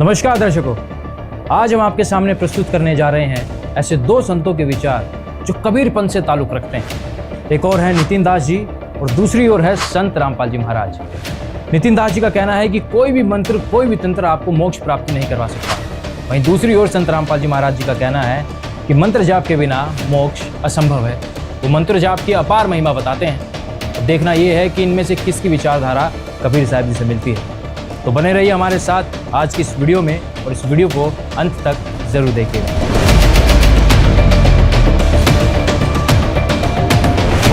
नमस्कार दर्शकों, आज हम आपके सामने प्रस्तुत करने जा रहे हैं ऐसे दो संतों के विचार जो कबीरपंथ से ताल्लुक़ रखते हैं। एक और है नितिन दास जी और दूसरी ओर है संत रामपाल जी महाराज। नितिन दास जी का कहना है कि कोई भी मंत्र, कोई भी तंत्र आपको मोक्ष प्राप्ति नहीं करवा सकता। वहीं दूसरी ओर संत रामपाल जी महाराज जी का कहना है कि मंत्र जाप के बिना मोक्ष असंभव है। वो मंत्र जाप की अपार महिमा बताते हैं। देखना ये है कि इनमें से किसकी विचारधारा कबीर साहब जी से मिलती है। तो बने रहिए हमारे साथ आज की इस वीडियो में और इस वीडियो को अंत तक जरूर देखिएगा।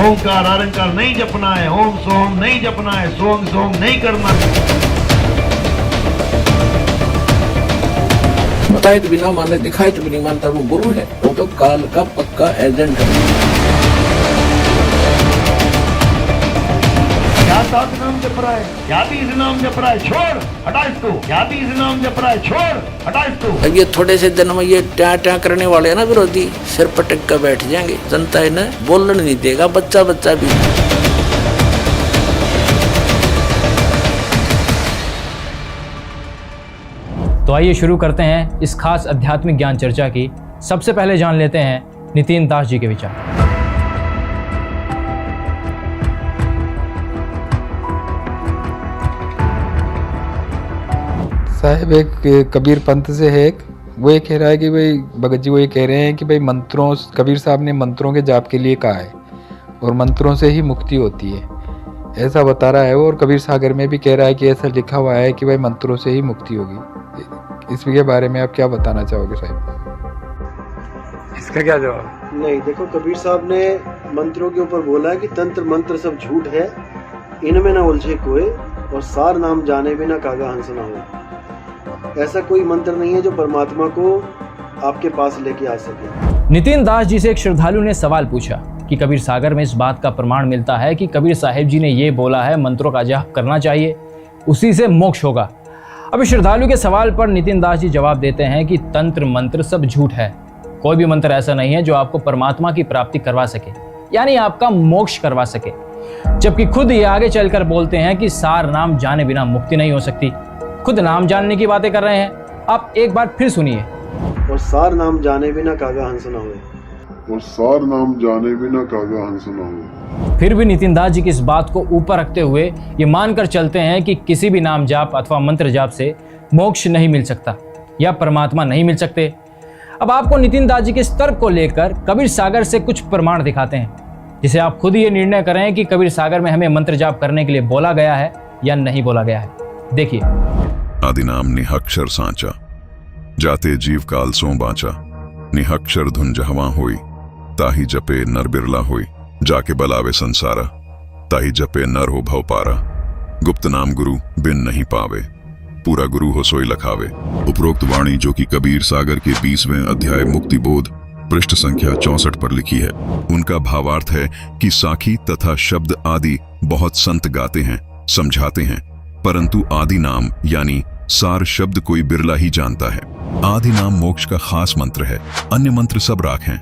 ओंकार आरंकार नहीं जपना है, ओम सोम नहीं जपना है, सोम सोम नहीं करना है। बताए तो बिना माने, दिखाए तो बिना मानता, वो गुरु है। वो तो काल का पक्का एजेंट है। क्या सात नाम जप रहा है, क्या भी इस नाम जप रहा है, छोड़ हटा इसको। क्या भी इस नाम जप रहा है, छोड़ हटा इसको। अब ये थोड़े से दिन में ये ट्या करने वाले हैं ना विरोधी, सिर पटक कर बैठ जाएंगे। जनता इन्हें बोलने नहीं देगा, बच्चा बच्चा भी। तो आइए शुरू करते हैं इस खास आध्यात्मिक ज्ञान चर्चा की। सबसे पहले जान लेते हैं नितिन दास जी के विचार। साहब एक कबीर पंथ से है, वो ये कह रहा है कि भाई भगत जी वो ये कह रहे हैं कि भाई मंत्रों, कबीर साहब ने मंत्रों के जाप के लिए कहा है और मंत्रों से ही मुक्ति होती है, ऐसा बता रहा है वो। और कबीर सागर में भी कह रहा है कि ऐसा लिखा हुआ है कि भाई मंत्रों से ही मुक्ति होगी। इसके बारे में आप क्या बताना चाहोगे साहब? इसका क्या जवाब? नहीं, देखो कबीर साहब ने मंत्रों के ऊपर बोला है कि तंत्र मंत्र सब झूठ है, इनमें ना उलझे कोई, और सार नाम जाने बिना कागा हंस ना हो। ऐसा कोई मंत्र नहीं है जो परमात्मा को आपके पास लेके आ सके। नितिन दास जी से एक श्रद्धालु ने सवाल पूछा कि कबीर सागर में इस बात का प्रमाण मिलता है कि कबीर साहिब जी ने ये बोला है मंत्रों का जाप करना चाहिए, उसी से मोक्ष होगा। अब श्रद्धालु के सवाल पर नितिन दास जी जवाब देते हैं कि तंत्र मंत्र सब झूठ है। कोई भी मंत्र ऐसा नहीं है जो आपको परमात्मा की प्राप्ति करवा सके, यानी आपका मोक्ष करवा सके। जबकि खुद ये आगे चलकर बोलते हैं कि सार नाम जाने बिना मुक्ति नहीं हो सकती। खुद नाम जानने की बातें कर रहे हैं। आप एक बार फिर सुनिए। और सार नाम जाने बिना कागा हंस ना हो। और सार नाम जाने बिना कागा हंस ना हो। फिर भी नितिन दास जी की इस बात को ऊपर रखते हुए ये मानकर चलते हैं कि किसी भी नाम जाप अथवा मंत्र जाप से मोक्ष नहीं मिल सकता या परमात्मा नहीं मिल सकते। अब आपको नितिन दास जी के इस तर्क को लेकर कबीर सागर से कुछ प्रमाण दिखाते हैं, जिसे आप खुद ही ये निर्णय करें कि कबीर सागर में हमें मंत्र जाप करने के लिए बोला गया है या नहीं बोला गया है। देखिए। आदि नाम निहक्षर सांचा, जाते जीव काल सो बाचा। निहक्षर धुन जहवा होई, ताही जपे नर बिरला होई। जाके बलावे संसारा, ताही जपे नर हो भव पारा। गुप्त नाम गुरु बिन नहीं पावे, पूरा गुरु हो सोई लखावे। उपरोक्त वाणी जो कि कबीर सागर के 20वें अध्याय मुक्ति बोध पृष्ठ संख्या 64 पर लिखी है, उनका भावार्थ है कि साखी तथा शब्द आदि बहुत संत गाते हैं, समझाते हैं, परंतु आदि नाम यानी सार शब्द कोई बिरला ही जानता है। आदि नाम मोक्ष का खास मंत्र है, अन्य मंत्र सब राख हैं,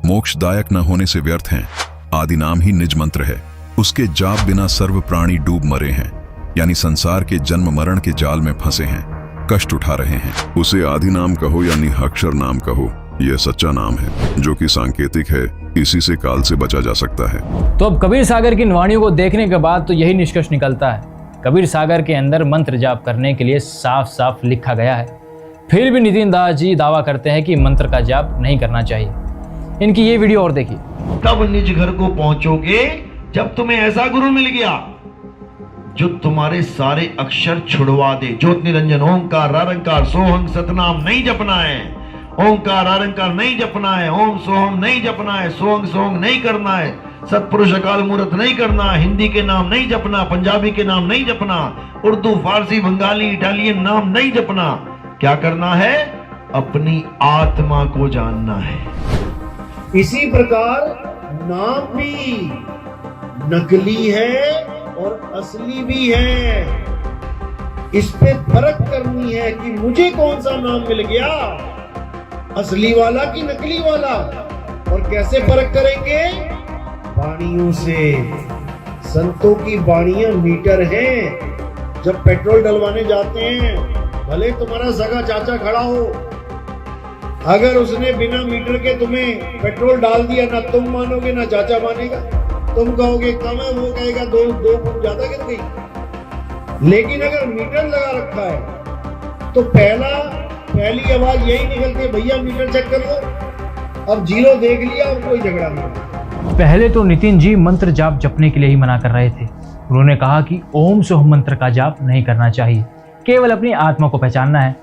मोक्षदायक न होने से व्यर्थ हैं। आदि नाम ही निज मंत्र है, उसके जाप बिना सर्व प्राणी डूब मरे हैं, यानी संसार के जन्म मरण के जाल में फंसे हैं, कष्ट उठा रहे हैं। उसे आदि नाम कहो या निहक्षर नाम कहो, यह सच्चा नाम है जो कि सांकेतिक है, इसी से काल से बचा जा सकता है। तो अब कबीर सागर की इन वाणियों को देखने के बाद तो यही निष्कर्ष निकलता है, कबीर सागर के अंदर मंत्र जाप करने के लिए साफ साफ लिखा गया है। फिर भी नितिन दास जी दावा करते हैं कि मंत्र का जाप नहीं करना चाहिए। इनकी ये वीडियो और देखिए। तब निज घर को पहुंचोगे जब तुम्हें ऐसा गुरु मिल गया जो तुम्हारे सारे अक्षर छुड़वा दे। ज्योत निरंजन ओंकार आरंकार सोहम सतनाम नहीं जपना है, ओंकार आरंकार नहीं जपना है, ओम सोहम नहीं जपना है, सोंग सोंग नहीं करना है, सतपुरुष अकाल मूर्त नहीं करना, हिंदी के नाम नहीं जपना, पंजाबी के नाम नहीं जपना, उर्दू फारसी बंगाली इटालियन नाम नहीं जपना। क्या करना है? अपनी आत्मा को जानना है। इसी प्रकार नाम भी नकली है और असली भी है। इस पे फर्क करनी है कि मुझे कौन सा नाम मिल गया, असली वाला कि नकली वाला। और कैसे फर्क करेंगे? वाणियों से। संतों की वाणियां मीटर हैं। जब पेट्रोल डलवाने जाते हैं भले तुम्हारा सगा चाचा खड़ा हो, अगर उसने बिना मीटर के तुम्हें पेट्रोल डाल दिया, ना तुम मानोगे ना चाचा मानेगा। तुम कहोगे कम है, वो कहेगा दो फुट ज्यादा गिर गई। लेकिन अगर मीटर लगा रखा है तो पहली आवाज यही निकलती है, भैया मीटर चेक कर लो। अब जीरो देख लिया और कोई झगड़ा नहीं। पहले तो नितिन जी मंत्र जाप जपने के लिए ही मना कर रहे थे। उन्होंने कहा कि ओम सोहम मंत्र का जाप नहीं करना चाहिए, केवल अपनी आत्मा को पहचानना है।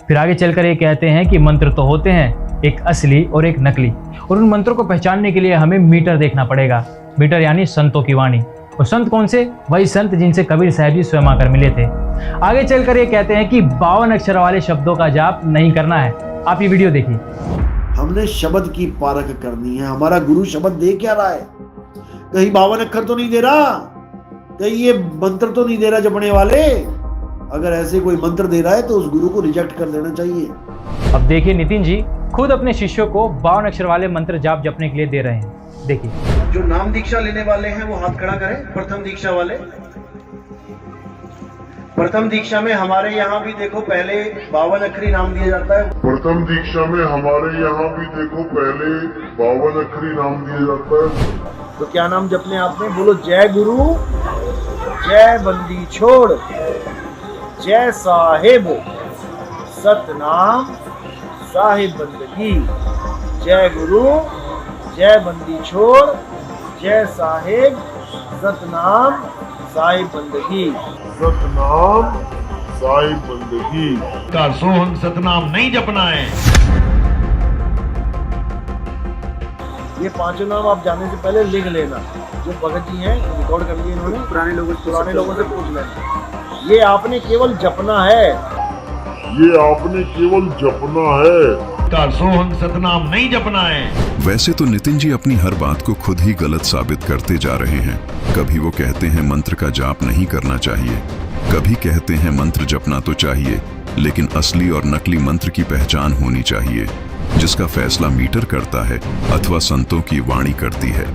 फिर आगे चलकर ये कहते हैं कि मंत्र तो होते हैं, एक असली और एक नकली, और उन मंत्रों को पहचानने के लिए हमें मीटर देखना पड़ेगा। मीटर यानी संतों की वाणी। और संत कौन से? वही संत जिनसे कबीर साहब जी स्वयं आकर मिले थे। आगे चलकर ये कहते हैं कि 52 अक्षर वाले शब्दों का जाप नहीं करना है। आप ये वीडियो देखिए। हमने शब्द की पारख करनी है। हमारा गुरु शब्द दे क्या रहा है? कहीं 52 अक्षर तो नहीं दे रहा, कहीं ये मंत्र तो नहीं दे रहा जपने वाले। अगर ऐसे कोई मंत्र दे रहा है तो उस गुरु को रिजेक्ट कर देना चाहिए। अब देखिए नितिन जी खुद अपने शिष्यों को 52 अक्षर वाले मंत्र जाप जपने के लिए दे रहे हैं। देखिए, जो नाम दीक्षा लेने वाले हैं वो हाथ खड़ा करें। प्रथम दीक्षा वाले, प्रथम दीक्षा में हमारे यहाँ भी देखो पहले 52 अक्षरी नाम दिया जाता है। प्रथम दीक्षा में हमारे यहाँ भी देखो पहले 52 अक्षरी नाम दिया जाता है। तो क्या नाम जपने आपने? बोलो जय गुरु, जय बंदी छोड़, जय साहेब, सतनाम साहिब बंदगी। जय गुरु, जय बंदी छोड़, जय साहेब, सतनाम साहिब बंदगी। सतनाम साहिब बंदगी। का सोहंग सतनाम नहीं जपना है। ये पांचों नाम आप जाने से पहले लिख लेना। जो भगत जी हैं रिकॉर्ड कर लिए इन्होंने, पुराने लोगों से पूछ लेना। ये आपने केवल जपना है, ये आपने केवल जपना है। का सोहंग सतनाम नहीं जपना है। वैसे तो नितिन जी अपनी हर बात को खुद ही गलत साबित करते जा रहे हैं। कभी वो कहते हैं मंत्र का जाप नहीं करना चाहिए, कभी कहते हैं मंत्र जपना तो चाहिए, लेकिन असली और नकली मंत्र की पहचान होनी चाहिए, जिसका फैसला मीटर करता है अथवा संतों की वाणी करती है।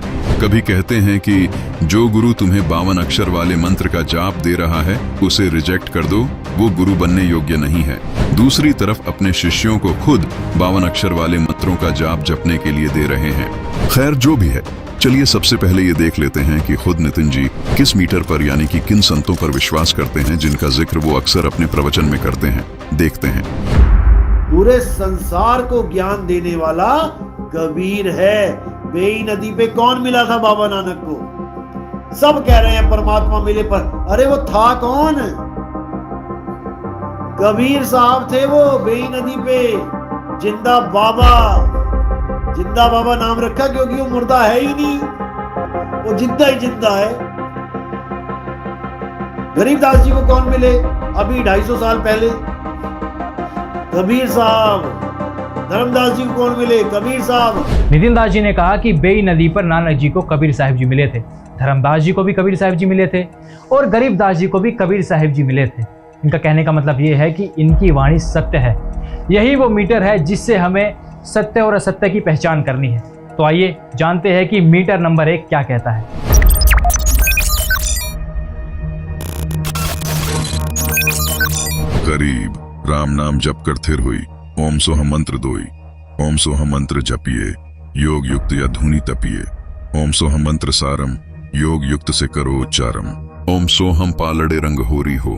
कभी कहते हैं कि जो गुरु तुम्हें 52 अक्षर वाले मंत्र का जाप दे रहा है उसे रिजेक्ट कर दो, वो गुरु बनने योग्य नहीं है। दूसरी तरफ अपने शिष्यों को खुद 52 अक्षर वाले मंत्रों का जाप जपने के लिए दे रहे हैं। खैर जो भी है, चलिए सबसे पहले ये देख लेते हैं कि खुद नितिन जी किस मीटर पर यानी कि किन संतों पर विश्वास करते हैं जिनका जिक्र वो अक्सर अपने प्रवचन में करते हैं। देखते हैं। पूरे संसार को ज्ञान देने वाला कबीर है। बेई नदी पे कौन मिला था बाबा नानक को? सब कह रहे हैं परमात्मा मिले, पर अरे वो था कौन? कबीर साहब थे वो बेई नदी पे। जिंदा बाबा, जिंदा बाबा नाम रखा क्योंकि वो मुर्दा है ही नहीं, वो जिंदा ही जिंदा है। गरीबदास जी को कौन मिले अभी 250 साल पहले? कबीर साहब। धर्मदास जी को कौन मिले? कबीर साहब। नितिन दास जी ने कहा कि बेई नदी पर नानक जी को कबीर साहिब जी मिले थे, धर्मदास जी को भी कबीर साहिब जी मिले थे और गरीबदास जी को भी कबीर साहिब जी मिले थे। इनका कहने का मतलब ये है कि इनकी वाणी सत्य है। यही वो मीटर है जिससे हमें सत्य और असत्य की पहचान करनी है। तो आइए जानते हैं कि मीटर नंबर 1 क्या कहता है। गरीब राम नाम जप कर थिर हुई, ओम सोहम मंत्र दोई। ओम सोहम मंत्र जपिए, योग युक्त या धुनी तपिए। ओम सोहम मंत्र सारम, योग युक्त से करो उच्चारम। ओम सोहम पालड़े रंग होरी हो,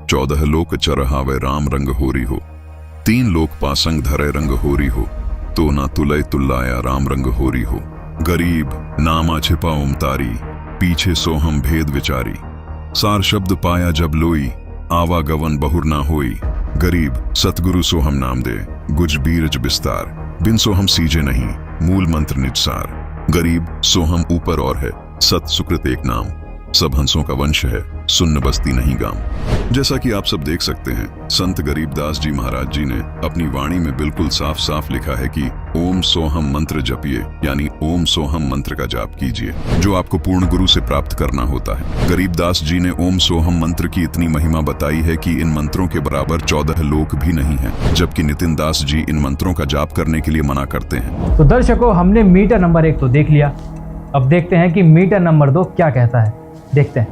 14 लोक चरहावे राम रंग होरी हो। 3 लोक पासंग धरे रंग होरी हो, तो ना तुलय तुल्लाया राम रंग होरी हो। गरीब नामा छिपा ओम तारी, पीछे सोहम भेद विचारी। सार शब्द पाया जब लोई, आवागवन बहुर ना होई। गरीब सतगुरु सोहम नाम दे, गुज बीरज विस्तार। बिन सोहम सीजे नहीं, मूल मंत्र निजसार। गरीब सोहम ऊपर और है, सत सुकृत एक नाम। सब हंसों का वंश है, सुन्न बस्ती नहीं गाम। जैसा कि आप सब देख सकते हैं, संत गरीबदास जी महाराज जी ने अपनी वाणी में बिल्कुल साफ साफ लिखा है कि ओम सोहम मंत्र जपिए, यानी ओम सोहम मंत्र का जाप कीजिए, जो आपको पूर्ण गुरु से प्राप्त करना होता है। गरीबदास जी ने ओम सोहम मंत्र की इतनी महिमा बताई है कि इन मंत्रों के बराबर 14 लोक भी नहीं है, जबकि नितिन दास जी इन मंत्रों का जाप करने के लिए मना करते हैं। तो दर्शकों, हमने मीटर नंबर 1 तो देख लिया। अब देखते हैं कि मीटर नंबर 2 क्या कहता है। देखते हैं।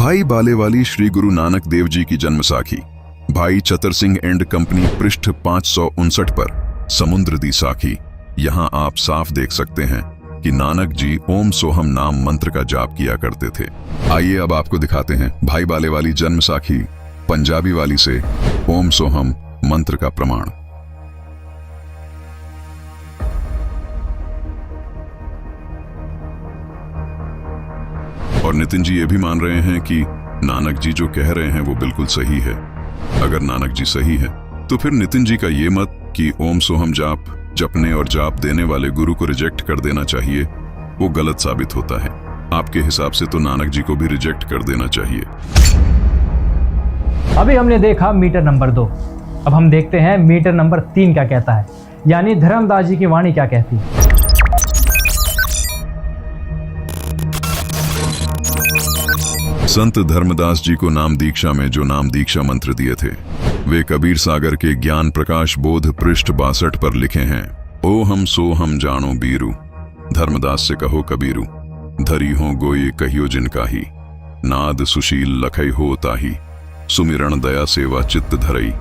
भाई बालेवाली श्री गुरु नानक देव जी की जन्म साखी भाई चतर सिंह एंड कंपनी पृष्ठ 559 पर समुद्र दी साखी। यहाँ आप साफ देख सकते हैं कि नानक जी ओम सोहम नाम मंत्र का जाप किया करते थे। आइए अब आपको दिखाते हैं भाई बालेवाली जन्म साखी पंजाबी वाली से ओम सोहम मंत्र का प्रमाण। और नितिन जी ये भी मान रहे हैं कि नानक जी जो कह रहे हैं वो बिल्कुल सही है। अगर नानक जी सही है तो फिर नितिन जी का ये मत कि ओम सोहम जाप जपने और जाप देने वाले गुरु को रिजेक्ट कर देना चाहिए, वो गलत साबित होता है। आपके हिसाब से तो नानक जी को भी रिजेक्ट कर देना चाहिए। अभी हमने देखा मीटर नंबर 2, अब हम देखते हैं मीटर नंबर 3 क्या कहता है, यानी धर्मदास जी की वाणी क्या कहती है। संत धर्मदास जी को नाम दीक्षा में जो नाम दीक्षा मंत्र दिए थे वे कबीर सागर के ज्ञान प्रकाश बोध पृष्ठ 62 पर लिखे हैं। ओ हम सो हम जानो बीरू, धर्मदास से कहो कबीरू, धरी हो गोये कहियो जिनका ही, नाद सुशील लखई हो ताही, सुमिरण दया सेवा चित्त धरई,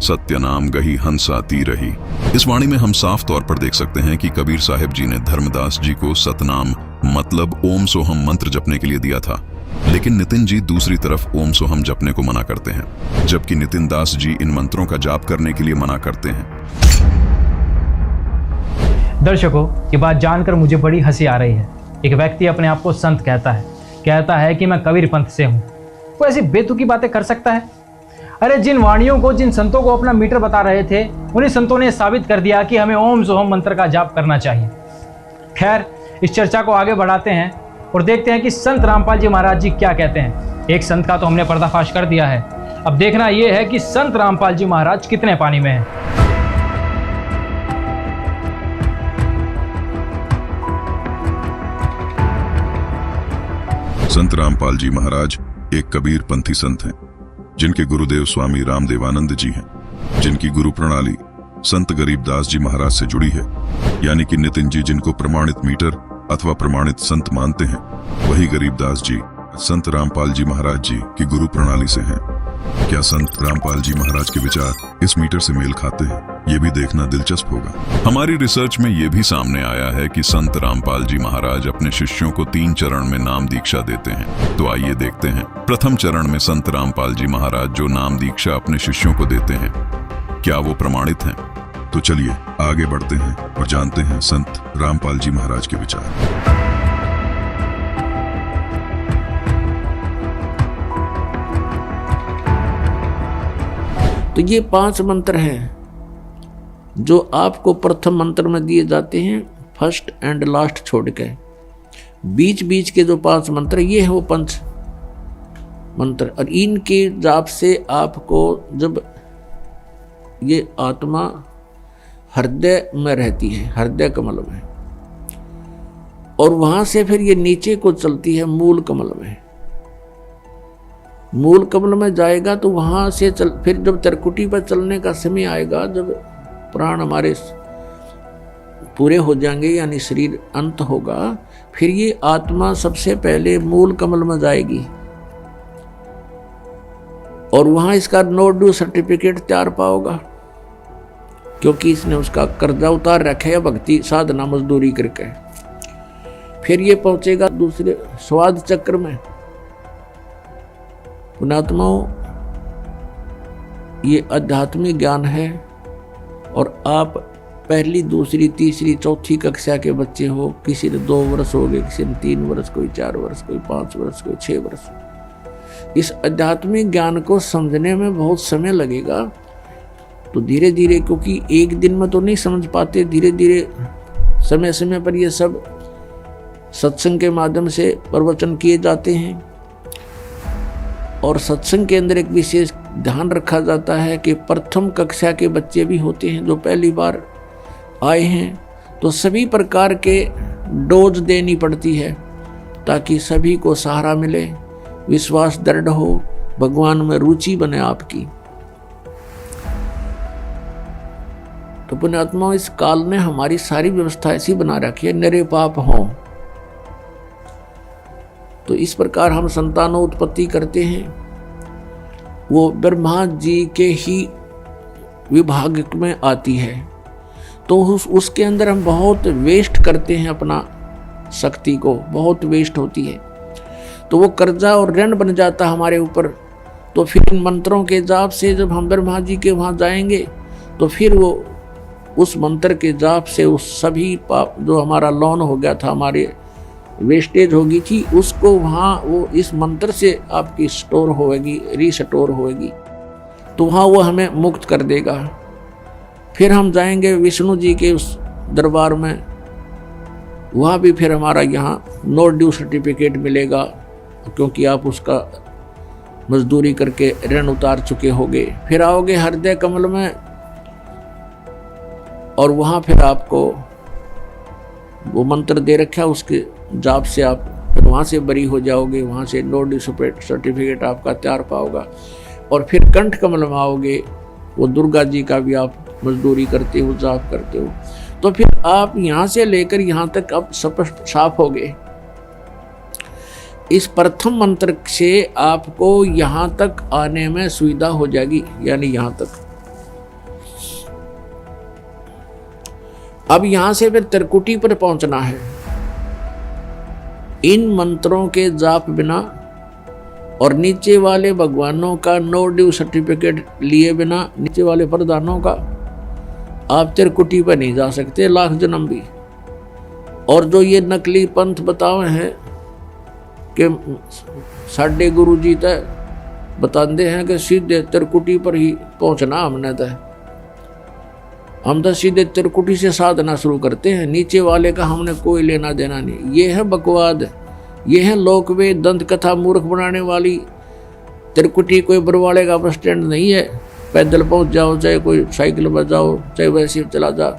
सत्य नाम गही हंसा ती रही। इस वाणी में हम साफ तौर पर देख सकते हैं कि कबीर साहिब जी ने धर्मदास जी को सतनाम मतलब ओम सोहम मंत्र जपने के लिए दिया था, लेकिन नितिन जी दूसरी तरफ ओम सोहम जपने को मना करते हैं, जबकि नितिन दास जी इन मंत्रों का जाप करने के लिए मना करते हैं। दर्शकों, ये बात जानकर मुझे बड़ी हंसी आ रही है। एक व्यक्ति अपने आप को संत कहता है कि मैं कबीर पंथ से हूं। वो ऐसी बेतुकी बातें कर सकता है? अरे जिन वाणियों को, जिन संतों को अपना मीटर बता रहे थे, उन्हीं संतों ने साबित कर दिया कि हमें ओम सोहम मंत्र का जाप करना चाहिए। खैर, इस चर्चा को आगे बढ़ाते हैं और देखते हैं कि संत रामपाल जी महाराज जी क्या कहते हैं। एक संत का तो हमने पर्दाफाश कर दिया है, अब देखना यह है कि संत रामपाल जी महाराज कितने पानी में हैं। संत रामपाल जी महाराज एक कबीर पंथी संत हैं, जिनके गुरुदेव स्वामी रामदेवानंद जी हैं, जिनकी गुरु प्रणाली संत गरीबदास जी महाराज से जुड़ी है। यानी कि नितिन जी जिनको प्रमाणित मीटर अथवा प्रमाणित संत मानते हैं, वही गरीबदास जी संत रामपाल जी महाराज जी की गुरु प्रणाली से हैं। क्या संत रामपाल जी महाराज के विचार इस मीटर से मेल खाते हैं, ये भी देखना दिलचस्प होगा। हमारी रिसर्च में ये भी सामने आया है कि संत रामपाल जी महाराज अपने शिष्यों को 3 चरण में नाम दीक्षा देते हैं। तो आइए देखते हैं प्रथम चरण में संत रामपाल जी महाराज जो नाम दीक्षा अपने शिष्यों को देते हैं, क्या वो प्रमाणित हैं? तो चलिए आगे बढ़ते हैं और जानते हैं संत रामपाल जी महाराज के विचार। तो ये 5 मंत्र हैं जो आपको प्रथम मंत्र में दिए जाते हैं, फर्स्ट एंड लास्ट छोड़ के। बीच बीच के जो 5 मंत्र ये है वो पंच मंत्र, और इनके जाप से आपको जब ये आत्मा हृदय में रहती है, हृदय कमल में, और वहां से फिर ये नीचे को चलती है मूल कमल में। मूल कमल में जाएगा तो वहां से फिर जब त्रिकुटी पर चलने का समय आएगा, जब प्राण हमारे पूरे हो जाएंगे यानी शरीर अंत होगा, फिर ये आत्मा सबसे पहले मूल कमल में जाएगी और वहां इसका नो ड्यू सर्टिफिकेट तैयार पाओगा, क्योंकि इसने उसका कर्जा उतार रखा है भक्ति साधना मजदूरी करके। फिर ये पहुंचेगा दूसरे स्वाद चक्र में। पुणात्माओं, ये आध्यात्मिक ज्ञान है और आप पहली, दूसरी, तीसरी, चौथी कक्षा के बच्चे हो, किसी ने 2 वर्ष हो गए, किसी ने 3 वर्ष, कोई 4 वर्ष, कोई 5 वर्ष, कोई 6 वर्ष। इस आध्यात्मिक ज्ञान को समझने में बहुत समय लगेगा। तो धीरे धीरे, क्योंकि एक दिन में तो नहीं समझ पाते, धीरे धीरे समय समय पर ये सब सत्संग के माध्यम से प्रवचन किए जाते हैं। और सत्संग के अंदर एक विशेष ध्यान रखा जाता है कि प्रथम कक्षा के बच्चे भी होते हैं जो पहली बार आए हैं, तो सभी प्रकार के डोज देनी पड़ती है ताकि सभी को सहारा मिले, विश्वास दृढ़ हो, भगवान में रुचि बने आपकी। तो पुण्यात्मा, इस काल ने हमारी सारी व्यवस्था ऐसी बना रखी है, निरे पाप हों। तो इस प्रकार हम संतानों उत्पत्ति करते हैं, वो ब्रह्मा जी के ही विभाग में आती है। तो उसके अंदर हम बहुत वेस्ट करते हैं, अपना शक्ति को बहुत वेस्ट होती है, तो वो कर्जा और ऋण बन जाता हमारे ऊपर। तो फिर इन मंत्रों के जाप से जब हम ब्रह्मा जी के वहाँ जाएंगे तो फिर वो उस मंत्र के जाप से उस सभी पाप जो हमारा लोन हो गया था, हमारे वेस्टेज होगी थी, उसको वहाँ वो इस मंत्र से आपकी स्टोर होएगी, रीस्टोर होएगी, तो वहाँ वो हमें मुक्त कर देगा। फिर हम जाएंगे विष्णु जी के उस दरबार में, वहाँ भी फिर हमारा यहाँ नो ड्यू सर्टिफिकेट मिलेगा, क्योंकि आप उसका मजदूरी करके ऋण उतार चुके होगे। फिर आओगे हृदय कमल में, और वहाँ फिर आपको वो मंत्र दे रखा है, उसके जाप से आप फिर वहाँ से बरी हो जाओगे, वहाँ से नो ड्यू सर्टिफिकेट आपका तैयार पाओगा। और फिर कंठ कमल में आओगे, वो दुर्गा जी का भी आप मजदूरी करते हो, जाप करते हो, तो फिर आप यहाँ से लेकर यहाँ तक अब स्पष्ट साफ हो गए। इस प्रथम मंत्र से आपको यहाँ तक आने में सुविधा हो जाएगी, यानी यहाँ तक। अब यहाँ से फिर त्रिकुटी पर पहुँचना है। इन मंत्रों के जाप बिना और नीचे वाले भगवानों का नो ड्यू सर्टिफिकेट लिए बिना, नीचे वाले प्रधानों का, आप त्रिकुटी पर नहीं जा सकते लाख जन्म भी। और जो ये नकली पंथ बताए हैं कि साढ़े गुरु जी तय बताते हैं कि सीधे त्रिकुटी पर ही पहुंचना हमने तय, हम तो सीधे त्रिकुटी से साधना शुरू करते हैं, नीचे वाले का हमने कोई लेना देना नहीं। ये है बकवाद, ये है लोकवेद दंत कथा मूर्ख बनाने वाली। त्रिकुटी कोई बरवाड़े का बस स्टैंड नहीं है, पैदल पहुंच जाओ, चाहे कोई साइकिल पर जाओ, चाहे वैसे चला जा।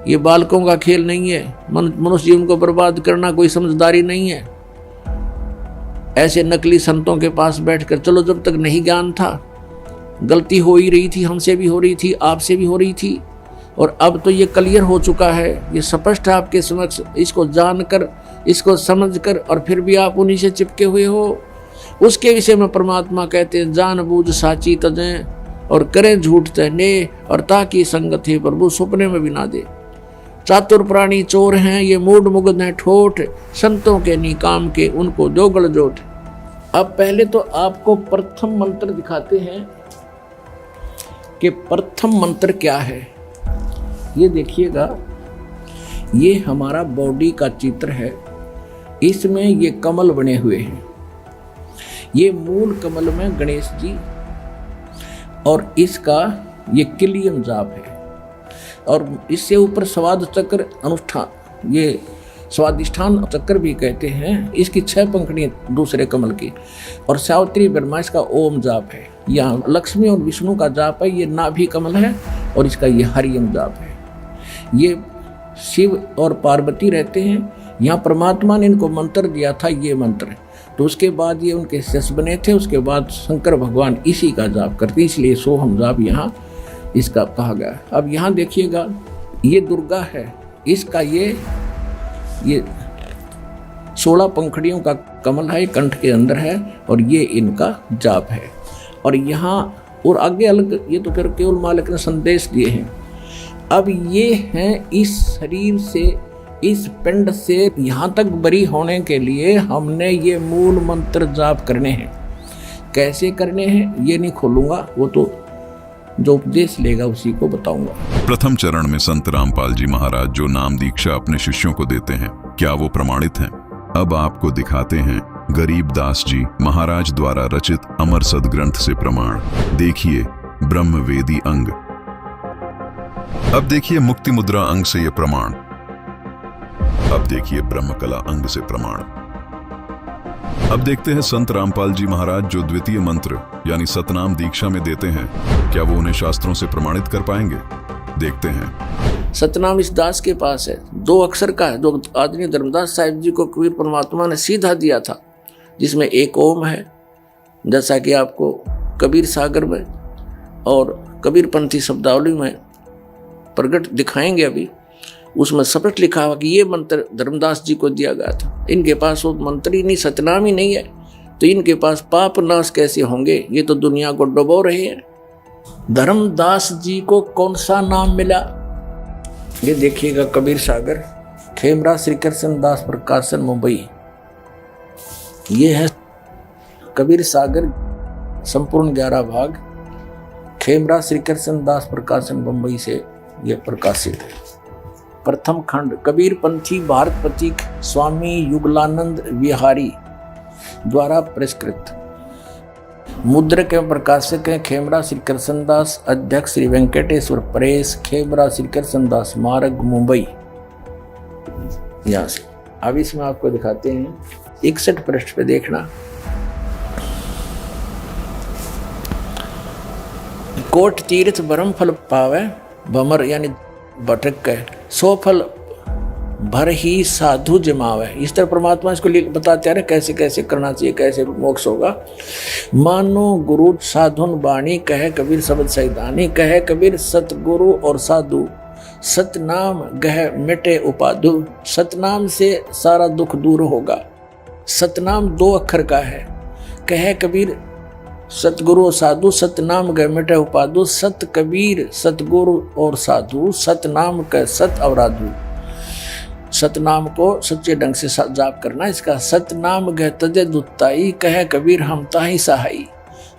ये बालकों का खेल नहीं है, मनुष्य जीवन को बर्बाद करना कोई समझदारी नहीं है। ऐसे नकली संतों के पास बैठकर, चलो जब तक नहीं ज्ञान था, गलती हो ही रही थी, हमसे भी हो रही थी, आपसे भी हो रही थी, और अब तो ये क्लियर हो चुका है, ये स्पष्ट है आपके समक्ष। इसको जानकर, इसको समझकर, और फिर भी आप उन्हीं से चिपके हुए हो। उसके विषय में परमात्मा कहते हैं, जान बूझ साची तजें और करें झूठ तने, और ताकि संगत है प्रभु सपने में भी ना दे। चातुर प्राणी चोर हैं, ये मूड मुग्ध हैं ठोठ, संतों के निकाम के उनको दो गलजोट। अब पहले तो आपको प्रथम मंत्र दिखाते हैं कि प्रथम मंत्र क्या है। ये देखिएगा, ये हमारा बॉडी का चित्र है, इसमें ये कमल बने हुए हैं। ये मूल कमल में गणेश जी, और इसका ये किलियन जाप है, और इससे ऊपर स्वाद चक्र अनुष्ठान, ये स्वादिष्ठान चक्र भी कहते हैं। इसकी 6 पंखुड़ी दूसरे कमल की, और सावित्री ब्रह्मा इसका ओम जाप है। यहाँ लक्ष्मी और विष्णु का जाप है, ये नाभि कमल है, और इसका ये हरियम जाप है। ये शिव और पार्वती रहते हैं, यहाँ परमात्मा ने इनको मंत्र दिया था, ये मंत्र। तो उसके बाद ये उनके शिष्य बने थे, उसके बाद शंकर भगवान इसी का जाप करते, इसलिए सोहम जाप यहाँ इसका कहा गया। अब यहाँ देखिएगा, ये दुर्गा है, इसका ये 16 पंखुड़ियों का कमल है, कंठ के अंदर है, और ये इनका जाप है। और यहाँ और आगे अलग, ये तो फिर केवल मालिक ने संदेश दिए हैं। अब ये हैं इस शरीर से, इस पिंड से यहाँ तक बरी होने के लिए हमने ये मूल मंत्र जाप करने हैं। कैसे करने हैं ये नहीं खोलूंगा, वो तो जो उपदेश लेगा उसी को बताऊंगा। प्रथम चरण में संत रामपाल जी महाराज जो नाम दीक्षा अपने शिष्यों को देते हैं, क्या वो प्रमाणित हैं? अब आपको दिखाते हैं गरीबदास जी महाराज द्वारा रचित अमर सदग्रंथ से प्रमाण। देखिए ब्रह्मवेदी अंग। अब देखिए मुक्ति मुद्रा अंग से ये प्रमाण। अब देखिए ब्रह्मकला अंग से प्रमाण। अब देखते हैं संत रामपाल जी महाराज जो द्वितीय मंत्र यानी सतनाम दीक्षा में देते हैं, क्या वो उन्हें शास्त्रों से प्रमाणित कर पाएंगे? देखते हैं। सतनाम इस दास के पास है, 2 अक्षर का है, जो आदरणीय धर्मदास साहिब जी को कबीर परमात्मा ने सीधा दिया था, जिसमें एक ओम है, जैसा कि आपको कबीर सागर में और कबीर पंथी शब्दावली में प्रकट दिखाएंगे अभी। उसमें स्पष्ट लिखा हुआ कि ये मंत्र धर्मदास जी को दिया गया था। इनके पास वो मंत्र ही नहीं, सतनाम ही नहीं है, तो इनके पास पाप नाश कैसे होंगे? ये तो दुनिया को डुबो रहे हैं। धर्मदास जी को कौन सा नाम मिला? ये देखिएगा, कबीर सागर, खेमरा श्री कृष्ण दास प्रकाशन, मुंबई। ये है कबीर सागर, संपूर्ण 11 भाग, खेमरा श्री कृष्ण दास प्रकाशन, मुंबई से यह प्रकाशित है। प्रथम खंड कबीर पंथी भारत प्रतीक स्वामी युगलानंद विहारी द्वारा पुरस्कृत। मुद्रक एवं प्रकाशक हैं खेमरा श्री कृष्णदास, अध्यक्ष श्री वेंकटेश्वर प्रेस, खेमरा श्री कृष्णदास मार्ग, मुंबई। यहां से अब इसमें आपको दिखाते हैं 61 पृष्ठ पे देखना। कोट तीर्थ ब्रह्म फल पावे भमर, यानी भटक गए, सो फल भर ही साधु जमावे। इस तरह परमात्मा इसको बताते हैं कैसे कैसे करना चाहिए, कैसे मोक्ष होगा। मानो गुरु साधुन बाणी, कहे कबीर शब्द सैदानी, कहे कबीर सतगुरु और साधु, सतनाम गह मिटे उपाधु। सतनाम से सारा दुख दूर होगा। सतनाम 2 अक्षर का है। कहे कबीर सतगुरु और साधु, सतनाम गह मिटे उपाधु। सत कबीर सतगुरु और साधु, सतनाम कह सत अवराधु। सतनाम को सच्चे ढंग से जाप करना। इसका सतनाम गह तजे दुत्ताई, कहे कबीर हम ताही सहाई।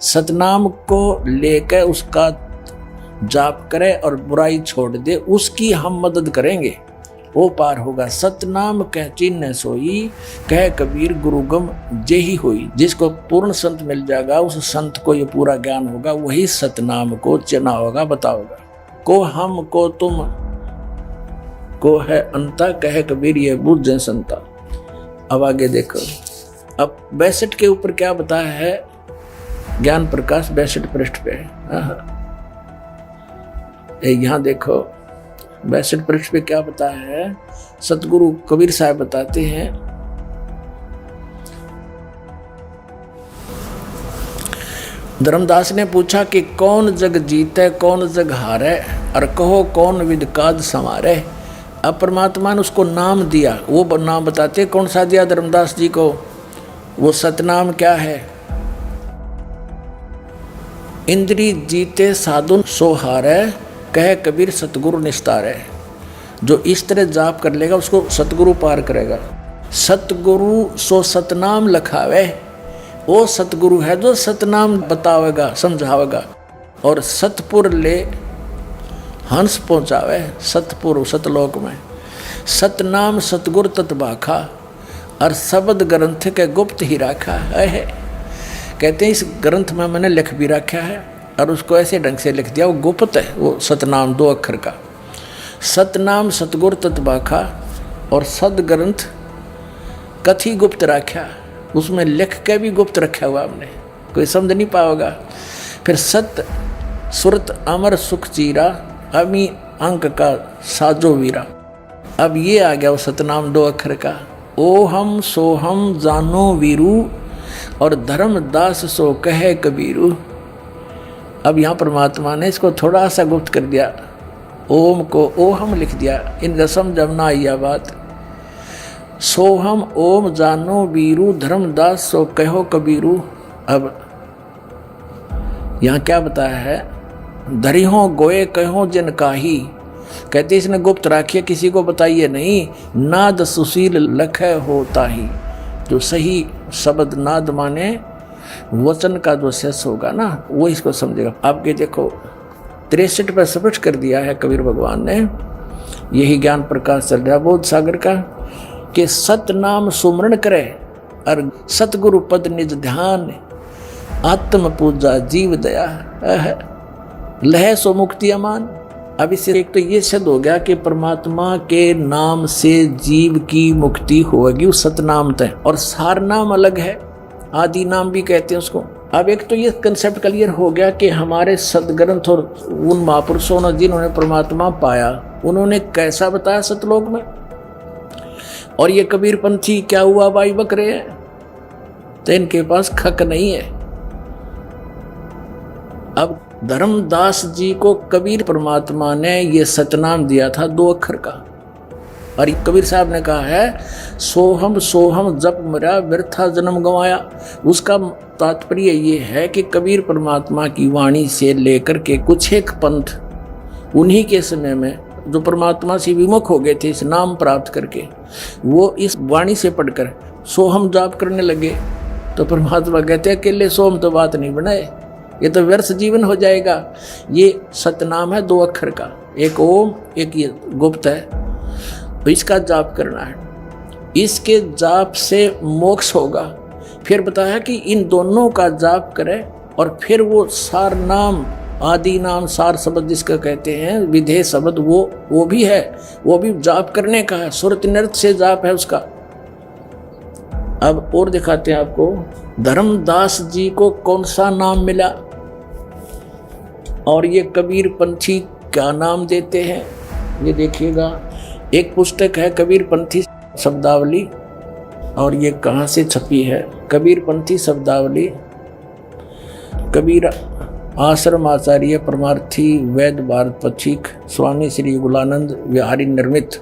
सतनाम को लेकर उसका जाप करे और बुराई छोड़ दे, उसकी हम मदद करेंगे, वो पार होगा। सतनाम कह चिन्ह सोई, कह कबीर गुरुगम जेही होई। जिसको पूर्ण संत मिल जाएगा, उस संत को ये पूरा ज्ञान होगा, वही सतनाम को चिन्ह होगा, बताओगा। को हम को तुम को है अंता, कहे कबीर ये बुझ संता। अब आगे देखो, अब 62 के ऊपर क्या बताया है? ज्ञान प्रकाश 62 पृष्ठ पे यहां देखो 62 पृष्ठ पे क्या बताया है? सतगुरु कबीर साहब बताते हैं, धर्मदास ने पूछा कि कौन जग जीते कौन जग हारे, और कहो कौन विद काज संवारे। अब परमात्मा ने उसको नाम दिया, वो नाम बताते कौन सा दिया धर्मदास जी को? वो सतनाम क्या है? इंद्री जीते साधु सो हारे, कहे कबीर सतगुरु निस्तारे। जो इस तरह जाप कर लेगा उसको सतगुरु पार करेगा। सतगुरु सो सतनाम लखावे, वो सतगुरु है जो सतनाम बतावेगा, समझावेगा। और सतपुर ले हंस पहुंचावे, सतपुर सतलोक में। सतनाम सतगुर तत्बाखा, और शब्द ग्रंथ के गुप्त ही रखा है। कहते हैं इस ग्रंथ में मैंने लिख भी रखा है, और उसको ऐसे ढंग से लिख दिया, वो गुप्त है। वो सतनाम 2 अक्षर का। सतनाम सतगुर तत्बाखा, और सद ग्रंथ कथी गुप्त रखा, उसमें लिख के भी गुप्त रखा हुआ हमने, कोई समझ नहीं पाएगा। फिर सत सुरत अमर सुख चीरा, अमी अंक का साजो वीरा। अब ये आ गया वो सतनाम 2 अक्षर का। ओ हम सो हम जानो वीरू, और धर्मदास सो कहे कबीरू। अब यहाँ परमात्मा ने इसको थोड़ा सा गुप्त कर दिया, ओम को ओ हम लिख दिया। इनका समझ ना आई बात। सोहम ओम जानो वीरू, धर्मदास सो कहो कबीरू। अब यहाँ क्या बताया है? धरिहो गोए कहो जिन काही, कहते इसने गुप्त राखिए, किसी को बताइए नहीं। नाद सुशील लख होता ही, जो सही शब्द नाद माने वचन का जो शेष होगा ना, वो इसको समझेगा। आपके देखो 63 पर स्पष्ट कर दिया है कबीर भगवान ने, यही ज्ञान प्रकाश चल रहा बोध सागर का, कि सतनाम सुमरण करे और सतगुरु पद निज ध्यान, आत्म पूजा जीव दया लह सो मुक्ति अमान। अब इससे एक तो ये सिद्ध हो गया कि परमात्मा के नाम से जीव की मुक्ति होगी, उस सतनाम तय। और सार नाम अलग है, आदि नाम भी कहते हैं उसको। अब एक तो ये कंसेप्ट क्लियर हो गया कि हमारे सदग्रंथ और उन महापुरुषों ने जिन्होंने परमात्मा पाया, उन्होंने कैसा बताया सतलोक में। और ये कबीर पंथी क्या हुआ भाई बकरे हैं, तो इनके पास खक नहीं है। अब धर्मदास जी को कबीर परमात्मा ने ये सतनाम दिया था 2 अक्षर का, और कबीर साहब ने कहा है सोहम सोहम जप मरा व्यर्था जन्म गंवाया। उसका तात्पर्य ये है कि कबीर परमात्मा की वाणी से लेकर के कुछ एक पंथ उन्हीं के समय में जो परमात्मा से विमुख हो गए थे इस नाम प्राप्त करके, वो इस वाणी से पढ़कर सोहम जाप करने लगे। तो परमात्मा कहते हैं अकेले सोहम तो बात नहीं बनाए, ये तो व्यर्थ जीवन हो जाएगा। ये सतनाम है 2 अक्षर का, एक ओम एक ये गुप्त है, तो इसका जाप करना है। इसके जाप से मोक्ष होगा। फिर बताया कि इन दोनों का जाप करें और फिर वो सार नाम आदि नाम सार शब्द जिसका कहते हैं विधेय शब्द वो भी है, वो भी जाप करने का है, सुरत नृत्य से जाप है उसका। अब और दिखाते हैं आपको धर्मदास जी को कौन सा नाम मिला और ये कबीर पंथी क्या नाम देते हैं, ये देखिएगा। एक पुस्तक है कबीर पंथी शब्दावली और ये कहाँ से छपी है, कबीर पंथी शब्दावली, कबीर आश्रम आचार्य परमार्थी वैद्य भारत पथिक स्वामी श्री युगलानंद विहारी निर्मित,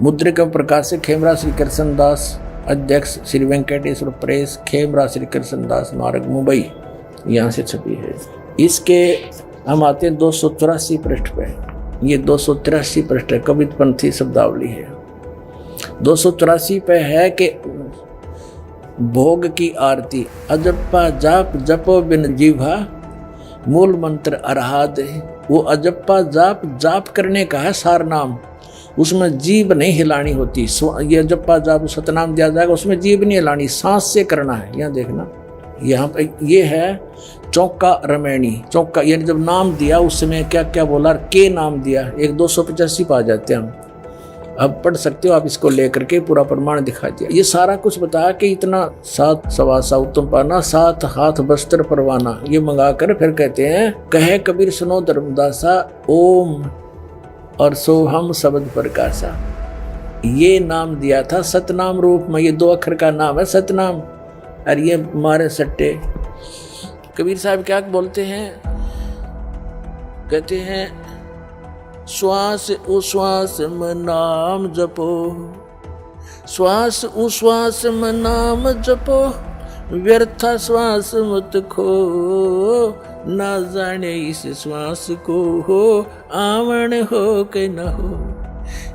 मुद्रिका प्रकाशक खेमरा श्री कृष्णदास, अध्यक्ष श्री वेंकटेश्वर प्रेस, खेमरा श्री कृष्णदास मार्ग मुंबई, यहाँ से छपी है। इसके हम आते हैं 284 पृष्ठ पे, ये 283 पृष्ठ है, कबीर पंथी शब्दावली है। 284 पे है कि भोग की आरती अजप्पा जाप जपो बिन जीवा मूल मंत्र अरहाद। वो अजप्पा जाप जाप करने का है सार नाम, उसमें जीभ नहीं हिलानी होती। ये अजप्पा जाप सतनाम दिया जाएगा, उसमें जीभ नहीं हिलानी, सांस से करना है। यहाँ देखना, यहाँ पे ये है चौका रमैनी, चौका यानी जब नाम दिया उस समय क्या क्या बोला, के नाम दिया, एक 285 पा जाते हैं हम। अब पढ़ सकते हो आप, इसको लेकर के पूरा प्रमाण दिखा दिया। ये सारा कुछ बताया कि इतना 7 सवासा उत्तम पाना 7 हाथ वस्त्र परवाना, ये मंगा कर फिर कहते हैं कहे कबीर सुनो धर्मदासा ओम और सोहम शब्द प्रकाशा। ये नाम दिया था सतनाम रूप में, ये 2 अक्षर का नाम है सतनाम। और ये मारे सट्टे कबीर साहब क्या बोलते हैं, कहते हैं श्वास उश्वास में नाम जपो, श्वास उश्वास में नाम जपो, व्यर्था श्वास मत खो, ना जाने इस श्वास को हो आवण हो के न हो।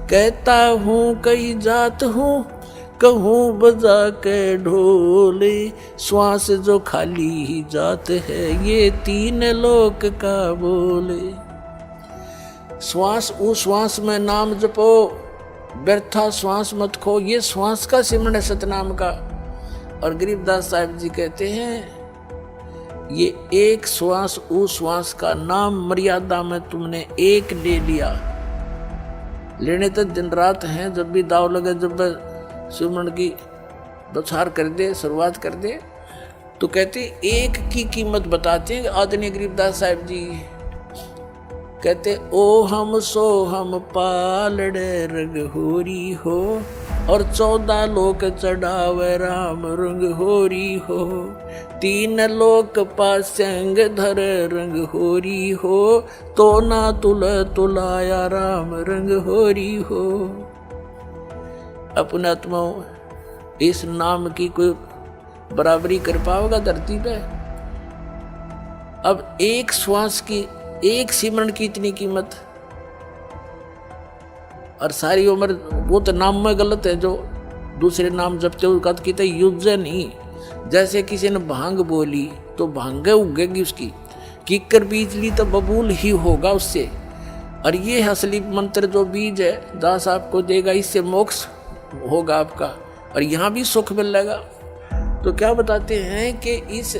कहता हूँ कई जात हूँ, कहूँ बजा के ढोले, श्वास जो खाली ही जात है, ये 3 लोक का बोले। श्वास उश्वास में नाम जपो, व्यर्था श्वास मत खो, ये श्वास का सिमरण है सतनाम का। और गरीबदास साहिब जी कहते हैं ये एक श्वास उश्वास का नाम मर्यादा में तुमने एक ले लिया, लेने तो दिन रात हैं, जब भी दाव लगे, जब सिमरण की बौछार कर दे, शुरुआत कर दे, तो कहते एक की कीमत बताते हैं आदरणीय गरीबदास साहिब जी। कहते ओ हम सो हम पालड़े रंग होरी हो, और 14 लोक चढ़ावे राम रंग होरी हो, 3 लोक पासंग धर रंग होरी हो, तो ना तुल तुलाया राम रंग होरी हो। अपने आत्माओं इस नाम की कोई बराबरी कर पाओगा धरती पे? अब एक श्वास की, एक सिमरण की इतनी कीमत, और सारी उम्र वो तो नाम में गलत है, जो दूसरे नाम जपते हो उसका कहते युद्ध नहीं। जैसे किसी ने भांग बोली तो भांग उगेगी उसकी, कीकर बीज ली तो बबूल ही होगा उससे। और ये असली मंत्र जो बीज है दास आपको देगा, इससे मोक्ष होगा आपका, और यहाँ भी सुख मिलेगा। तो क्या बताते हैं कि इस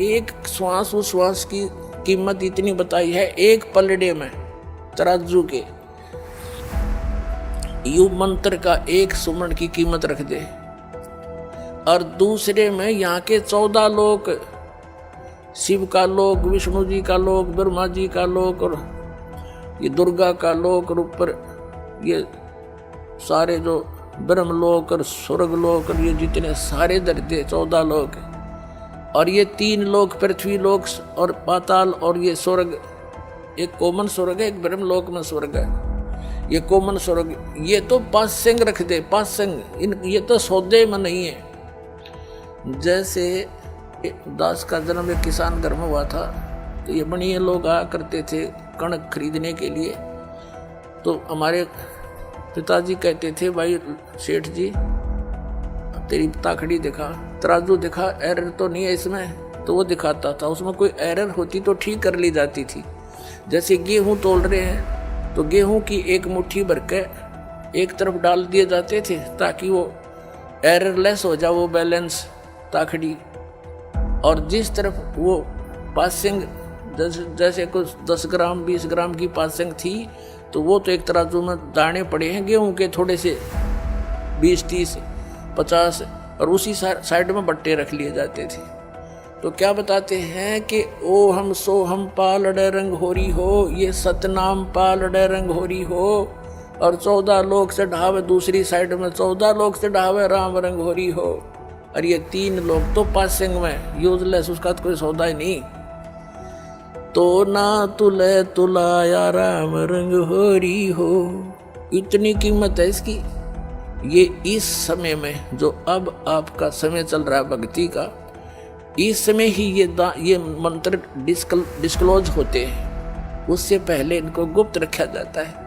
एक श्वास उस श्वास की कीमत इतनी बताई है, एक पलड़े में तराजू के यु मंत्र का एक सुमरण की कीमत रख दे, और दूसरे में यहाँ के 14 लोक, शिव का लोक, विष्णु जी का लोक, ब्रह्मा जी का लोक, और ये दुर्गा का लोक, और ऊपर ये सारे जो ब्रह्मलोक और स्वर्गलोक और ये जितने सारे दर्जे 14 लोक, और ये 3 लोक पृथ्वी लोक और पाताल, और ये स्वर्ग, एक कोमन स्वर्ग है, एक ब्रह्मलोक में स्वर्ग है। ये कॉमन स्वर्ग, ये तो पांच सिंह रख दे, पांच सिंह, इन ये तो सौदे में नहीं है। जैसे दास का जन्म एक किसान घर में हुआ था, तो ये बनिए लोग आया करते थे कणक खरीदने के लिए। तो हमारे पिताजी कहते थे, भाई सेठ जी तेरी ताखड़ी दिखा, तराजू दिखा, एरर तो नहीं है इसमें। तो वो दिखाता था, उसमें कोई एरर होती तो ठीक कर ली जाती थी। जैसे गेहूं तोल रहे हैं तो गेहूं की एक मुट्ठी भर के एक तरफ डाल दिए जाते थे ताकि वो एररलेस हो जाए वो बैलेंस ताखड़ी, और जिस तरफ वो पासिंग जैसे कुछ 10 ग्राम 20 ग्राम की पासिंग थी तो वो तो एक तराजू में दाने पड़े हैं गेहूं के थोड़े से 20 30 50, और उसी साइड में बट्टे रख लिए जाते थे। तो क्या बताते हैं कि ओ हम सो हम पालड़े रंग होरी हो, ये सतनाम पालड़े रंग होरी हो, और 14 लोग से ढावे दूसरी साइड में 14 लोग से ढावे राम रंग होरी हो। और ये 3 लोग तो पासिंग में यूजलेस, उसका तो कोई सौदा ही नहीं। तो ना तुले तुलाया राम रंग होरी हो, इतनी कीमत है इसकी। ये इस समय में जो अब आपका समय चल रहा है भक्ति का, इस समय ही ये मंत्र डिस्क्लोज होते हैं, उससे पहले इनको गुप्त रखा जाता है।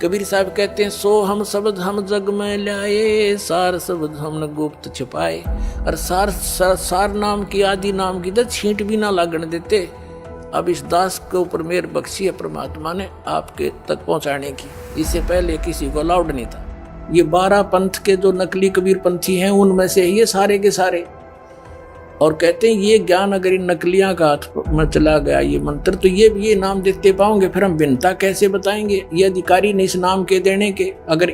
कबीर साहब कहते हैं, सो हम शब्द हम जग में लाए, सार शब्द हमने गुप्त छिपाए। और सार नाम की आदि नाम की तो छींट भी ना लागण देते। अब इस दास के ऊपर मेहर बख्शी है परमात्मा ने आपके तक पहुंचाने की, इससे पहले किसी को अलाउड नहीं था। ये 12 पंथ के जो नकली कबीर पंथी हैं उनमें से ये सारे के सारे। और कहते हैं ये ज्ञान अगर इन नकलियां का हाथ में चला गया ये मंत्र, तो ये नाम देखते पाओगे, फिर हम भिन्नता कैसे बताएंगे? ये अधिकारी ने इस नाम के देने के, अगर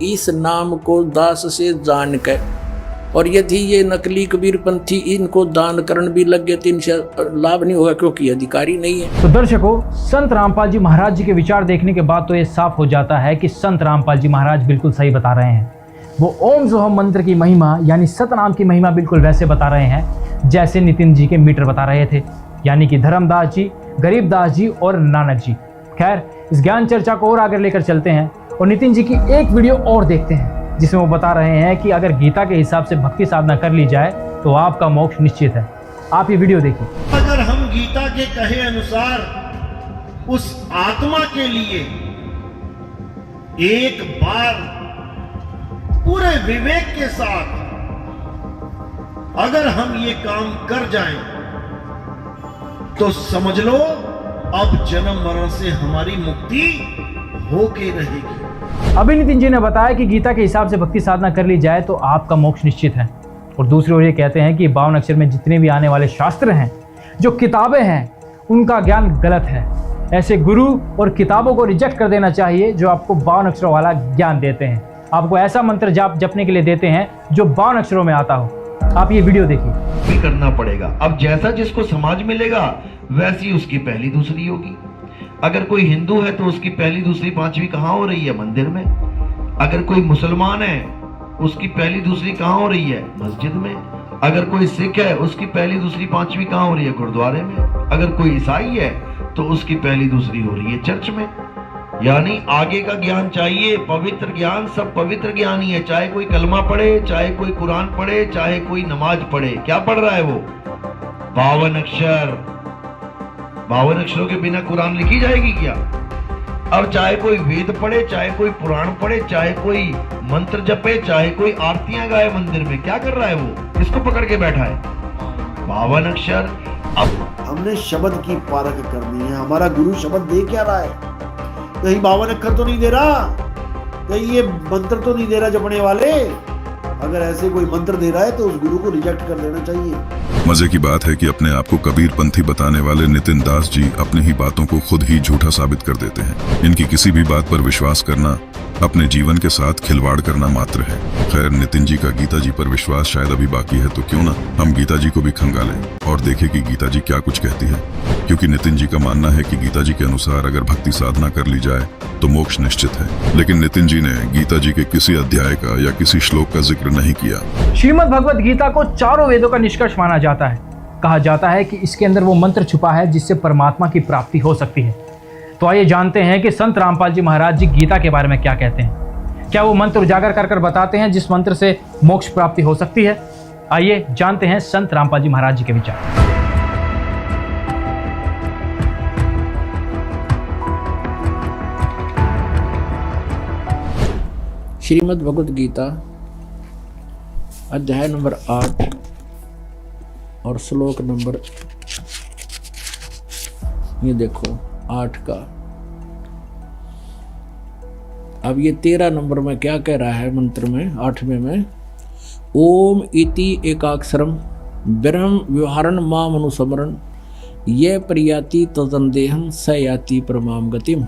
इस नाम को दास से जान के, और यदि ये नकली कबीर पंथी इनको दान करण भी लग गए तो इनसे लाभ नहीं होगा, क्योंकि अधिकारी नहीं है। तो दर्शकों, संत रामपाल जी महाराज जी के विचार देखने के बाद तो ये साफ हो जाता है कि संत रामपाल जी महाराज बिल्कुल सही बता रहे हैं। वो ओम सोहम मंत्र की महिमा यानी सतनाम की महिमा बिल्कुल वैसे बता रहे हैं जैसे नितिन जी के मीटर बता रहे थे, यानी कि धर्मदास जी, गरीबदास जी और नानक जी। खैर, इस ज्ञान चर्चा को और आगे लेकर चलते हैं और नितिन जी की एक वीडियो और देखते हैं जिसमें वो बता रहे हैं कि अगर गीता के हिसाब से भक्ति साधना कर ली जाए तो आपका मोक्ष निश्चित है। आप ये वीडियो देखिए। अगर हम गीता के कहे अनुसार उस आत्मा के लिए एक बार पूरे विवेक के साथ अगर हम ये काम कर जाएं तो समझ लो अब जन्म मरण से हमारी मुक्ति होके रहेगी। अभी नितिन जी ने बताया कि गीता के हिसाब से भक्ति साधना कर ली जाए तो आपका मोक्ष निश्चित है, और दूसरी ओर ये कहते हैं कि 52 अक्षर में जितने भी आने वाले शास्त्र हैं, जो किताबें हैं, उनका ज्ञान गलत है। ऐसे गुरु और किताबों को रिजेक्ट कर देना चाहिए जो आपको 52 अक्षरों वाला ज्ञान देते हैं, आपको ऐसा मंत्र जाप जपने के लिए देते हैं जो 52 अक्षरों में आता हो। आप ये वीडियो देखिए। भी करना पड़ेगा। अब जैसा जिसको समाज मिलेगा वैसी उसकी पहली दूसरी होगी। अगर कोई हिंदू है तो उसकी पहली दूसरी पांचवी कहाँ हो रही है? मंदिर में। अगर कोई मुसलमान है उसकी पहली दूसरी कहाँ हो रही है? मस्जिद में। अगर कोई सिख है उसकी पहली दूसरी पांचवी कहाँ हो रही है? गुरुद्वारे में। अगर कोई ईसाई है तो उसकी पहली दूसरी हो रही है चर्च में। यानी आगे का ज्ञान चाहिए, पवित्र ज्ञान। सब पवित्र ज्ञान ही है, चाहे कोई कलमा पढ़े, चाहे कोई कुरान पढ़े, चाहे कोई नमाज पढ़े। क्या पढ़ रहा है वो? 52 अक्षर। 52 अक्षरों के बिना कुरान लिखी जाएगी क्या? अब चाहे कोई वेद पढ़े, चाहे कोई पुराण पढ़े, चाहे कोई मंत्र जपे, चाहे कोई आरतियां गाए मंदिर में, क्या कर रहा है वो? इसको पकड़ के बैठा है 52 अक्षर। अब हमने शब्द की पारख करनी है। हमारा गुरु शब्द दे क्या रहा है? कहीं 52 अक्षर तो नहीं दे रहा, कहीं ये मंत्र तो नहीं दे रहा जपने वाले। अगर ऐसे कोई मंत्र दे रहा है तो उस गुरु को रिजेक्ट कर देना चाहिए। मजे की बात है कि अपने आप को कबीर पंथी बताने वाले नितिन दास जी अपनी ही बातों को खुद ही झूठा साबित कर देते हैं। इनकी किसी भी बात पर विश्वास करना अपने जीवन के साथ खिलवाड़ करना मात्र है। खैर, नितिन जी का गीता जी पर विश्वास शायद अभी बाकी है, तो क्यों ना हम गीता जी को भी खंगालें और देखें कि गीता जी क्या कुछ कहती है। क्योंकि नितिन जी का मानना है कि गीता जी के अनुसार अगर भक्ति साधना कर ली जाए तो मोक्ष निश्चित है। लेकिन नितिन जी ने गीता जी के किसी अध्याय का या किसी श्लोक का जिक्र नहीं किया। श्रीमद् भगवद गीता को चारों वेदों का निष्कर्ष माना जाता है। कहा जाता है कि इसके अंदर वो मंत्र छुपा है जिससे परमात्मा की प्राप्ति हो सकती है। तो आइए जानते हैं कि संत रामपाल जी महाराज जी गीता के बारे में क्या कहते हैं। क्या वो मंत्र उजागर कर बताते हैं जिस मंत्र से मोक्ष प्राप्ति हो सकती है? आइए जानते हैं संत रामपाल जी महाराज जी के विचार। श्रीमद् भगवद गीता अध्याय नंबर 8 और श्लोक नंबर, ये देखो 8 का। अब ये 13 नंबर में क्या कह रहा है मंत्र में, 8वें में, ओम इति एकाक्षरम ब्रह्म व्यवहारण माम अनुस्मरण ये प्रयाति तदंदेहम स याति परमाम गतिम।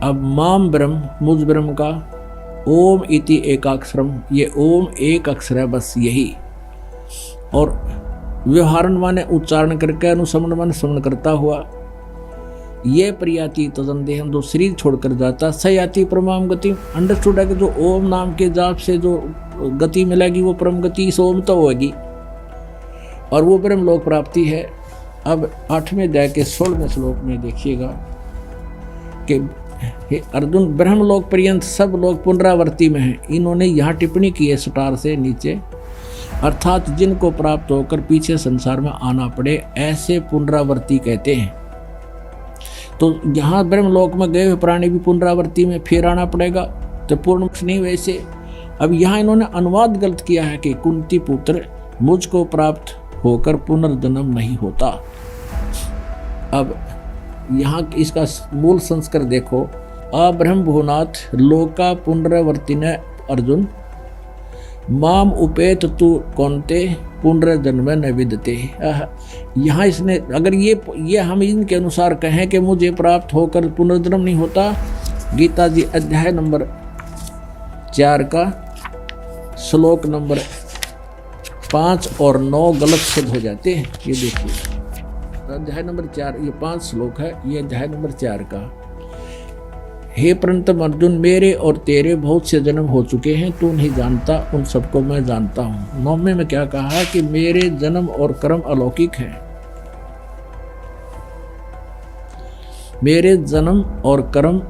अब माम ब्रह्म, मुझ ब्रह्म का, ओम इति एकाक्षरम, ये ओम एक अक्षर है बस यही, और व्यवहारण माने उच्चारण करके, अनुसमन माने श्रवण करता हुआ, ये प्रयाति तदंदेहम जो शरीर छोड़कर जाता, स याति परमाम गति। अंडरस्टूड है कि जो ओम नाम के जाप से जो गति मिलेगी वो परम गति इस ओम तो होगी, और वो ब्रह्म लोक प्राप्ति है। अब 8वें अध्याय के 16वें श्लोक में देखिएगा कि हे अर्जुन, ब्रह्मलोक पर्यंत सब लोग पुनरावर्ती में हैं। इन्होंने यहाँ टिप्पणी की है स्टार से नीचे, अर्थात जिनको प्राप्त होकर पीछे संसार में आना पड़े ऐसे पुनरावर्ती कहते हैं। तो यहाँ ब्रह्मलोक में गए हुए प्राणी भी पुनरावर्ती में फिर आना पड़ेगा, तो पूर्ण नहीं वैसे। अब यहाँ इन्होंने अनुवाद गलत किया है कि कुंती पुत्र मुझको प्राप्त होकर पुनर्जन्म नहीं होता। अब यहाँ इसका मूल संस्कार देखो, अब्रह्म भुवनाथ लोका पुनरावर्तिने अर्जुन माम उपेत तु कौनते पुनर्जन्म न विदते। यहाँ इसने अगर ये हम इनके अनुसार कहें कि मुझे प्राप्त होकर पुनर्जन्म नहीं होता, गीता जी अध्याय नंबर 4 का श्लोक नंबर 5 और 9 गलत सिद्ध हो जाते हैं। ये देखिए अध्याय नंबर 4, ये 5 श्लोक है, ये अध्याय नंबर 4 का। हे परंतु अर्जुन, मेरे और तेरे बहुत से जन्म हो चुके हैं, तू नहीं जानता, उन सबको मैं जानता हूँ। 9वें में क्या कहा कि मेरे जन्म और कर्म अलौकिक हैं, मेरे जन्म और कर्म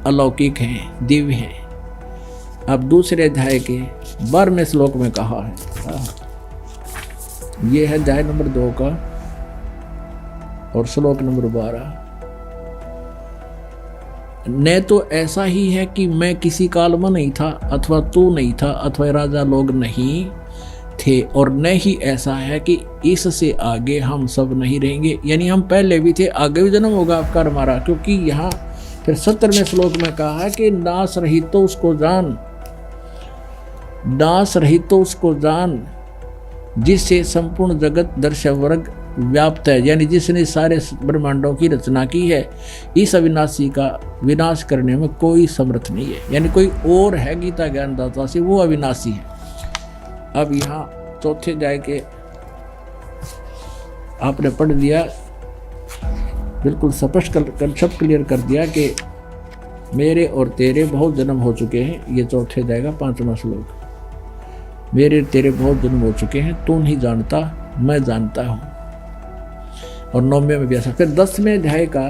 अलौकिक हैं, दिव्य हैं। अब दूसरे अध्याय के 12वें श्लोक में कहा है, ये है अध्याय नंबर 2 का और श्लोक नंबर 12, न तो ऐसा ही है कि मैं किसी काल में नहीं था, अथवा तू नहीं था, अथवा राजा लोग नहीं थे, और न ही ऐसा है कि इससे आगे हम सब नहीं रहेंगे, यानी हम पहले भी थे, आगे भी जन्म होगा आपका हमारा। क्योंकि यहाँ फिर 17वें श्लोक में कहा है कि नाश रहित तो उसको जान, नाश रहित तो उसको जान जिससे संपूर्ण जगत दर्शक वर्ग व्याप्त है, यानी जिसने सारे ब्रह्मांडों की रचना की है, इस अविनाशी का विनाश करने में कोई समर्थ नहीं है। यानी कोई और है गीता ज्ञानदाता से, वो अविनाशी है। अब यहाँ चौथे अध्याय के आपने पढ़ दिया, बिल्कुल स्पष्ट सब क्लियर कर दिया कि मेरे और तेरे बहुत जन्म हो चुके हैं। ये चौथे अध्याय का 5वां श्लोक, मेरे तेरे बहुत जन्म हो चुके हैं, तू नहीं जानता, मैं जानता हूँ। और 9वें में भी ऐसा। फिर 10वें अध्याय का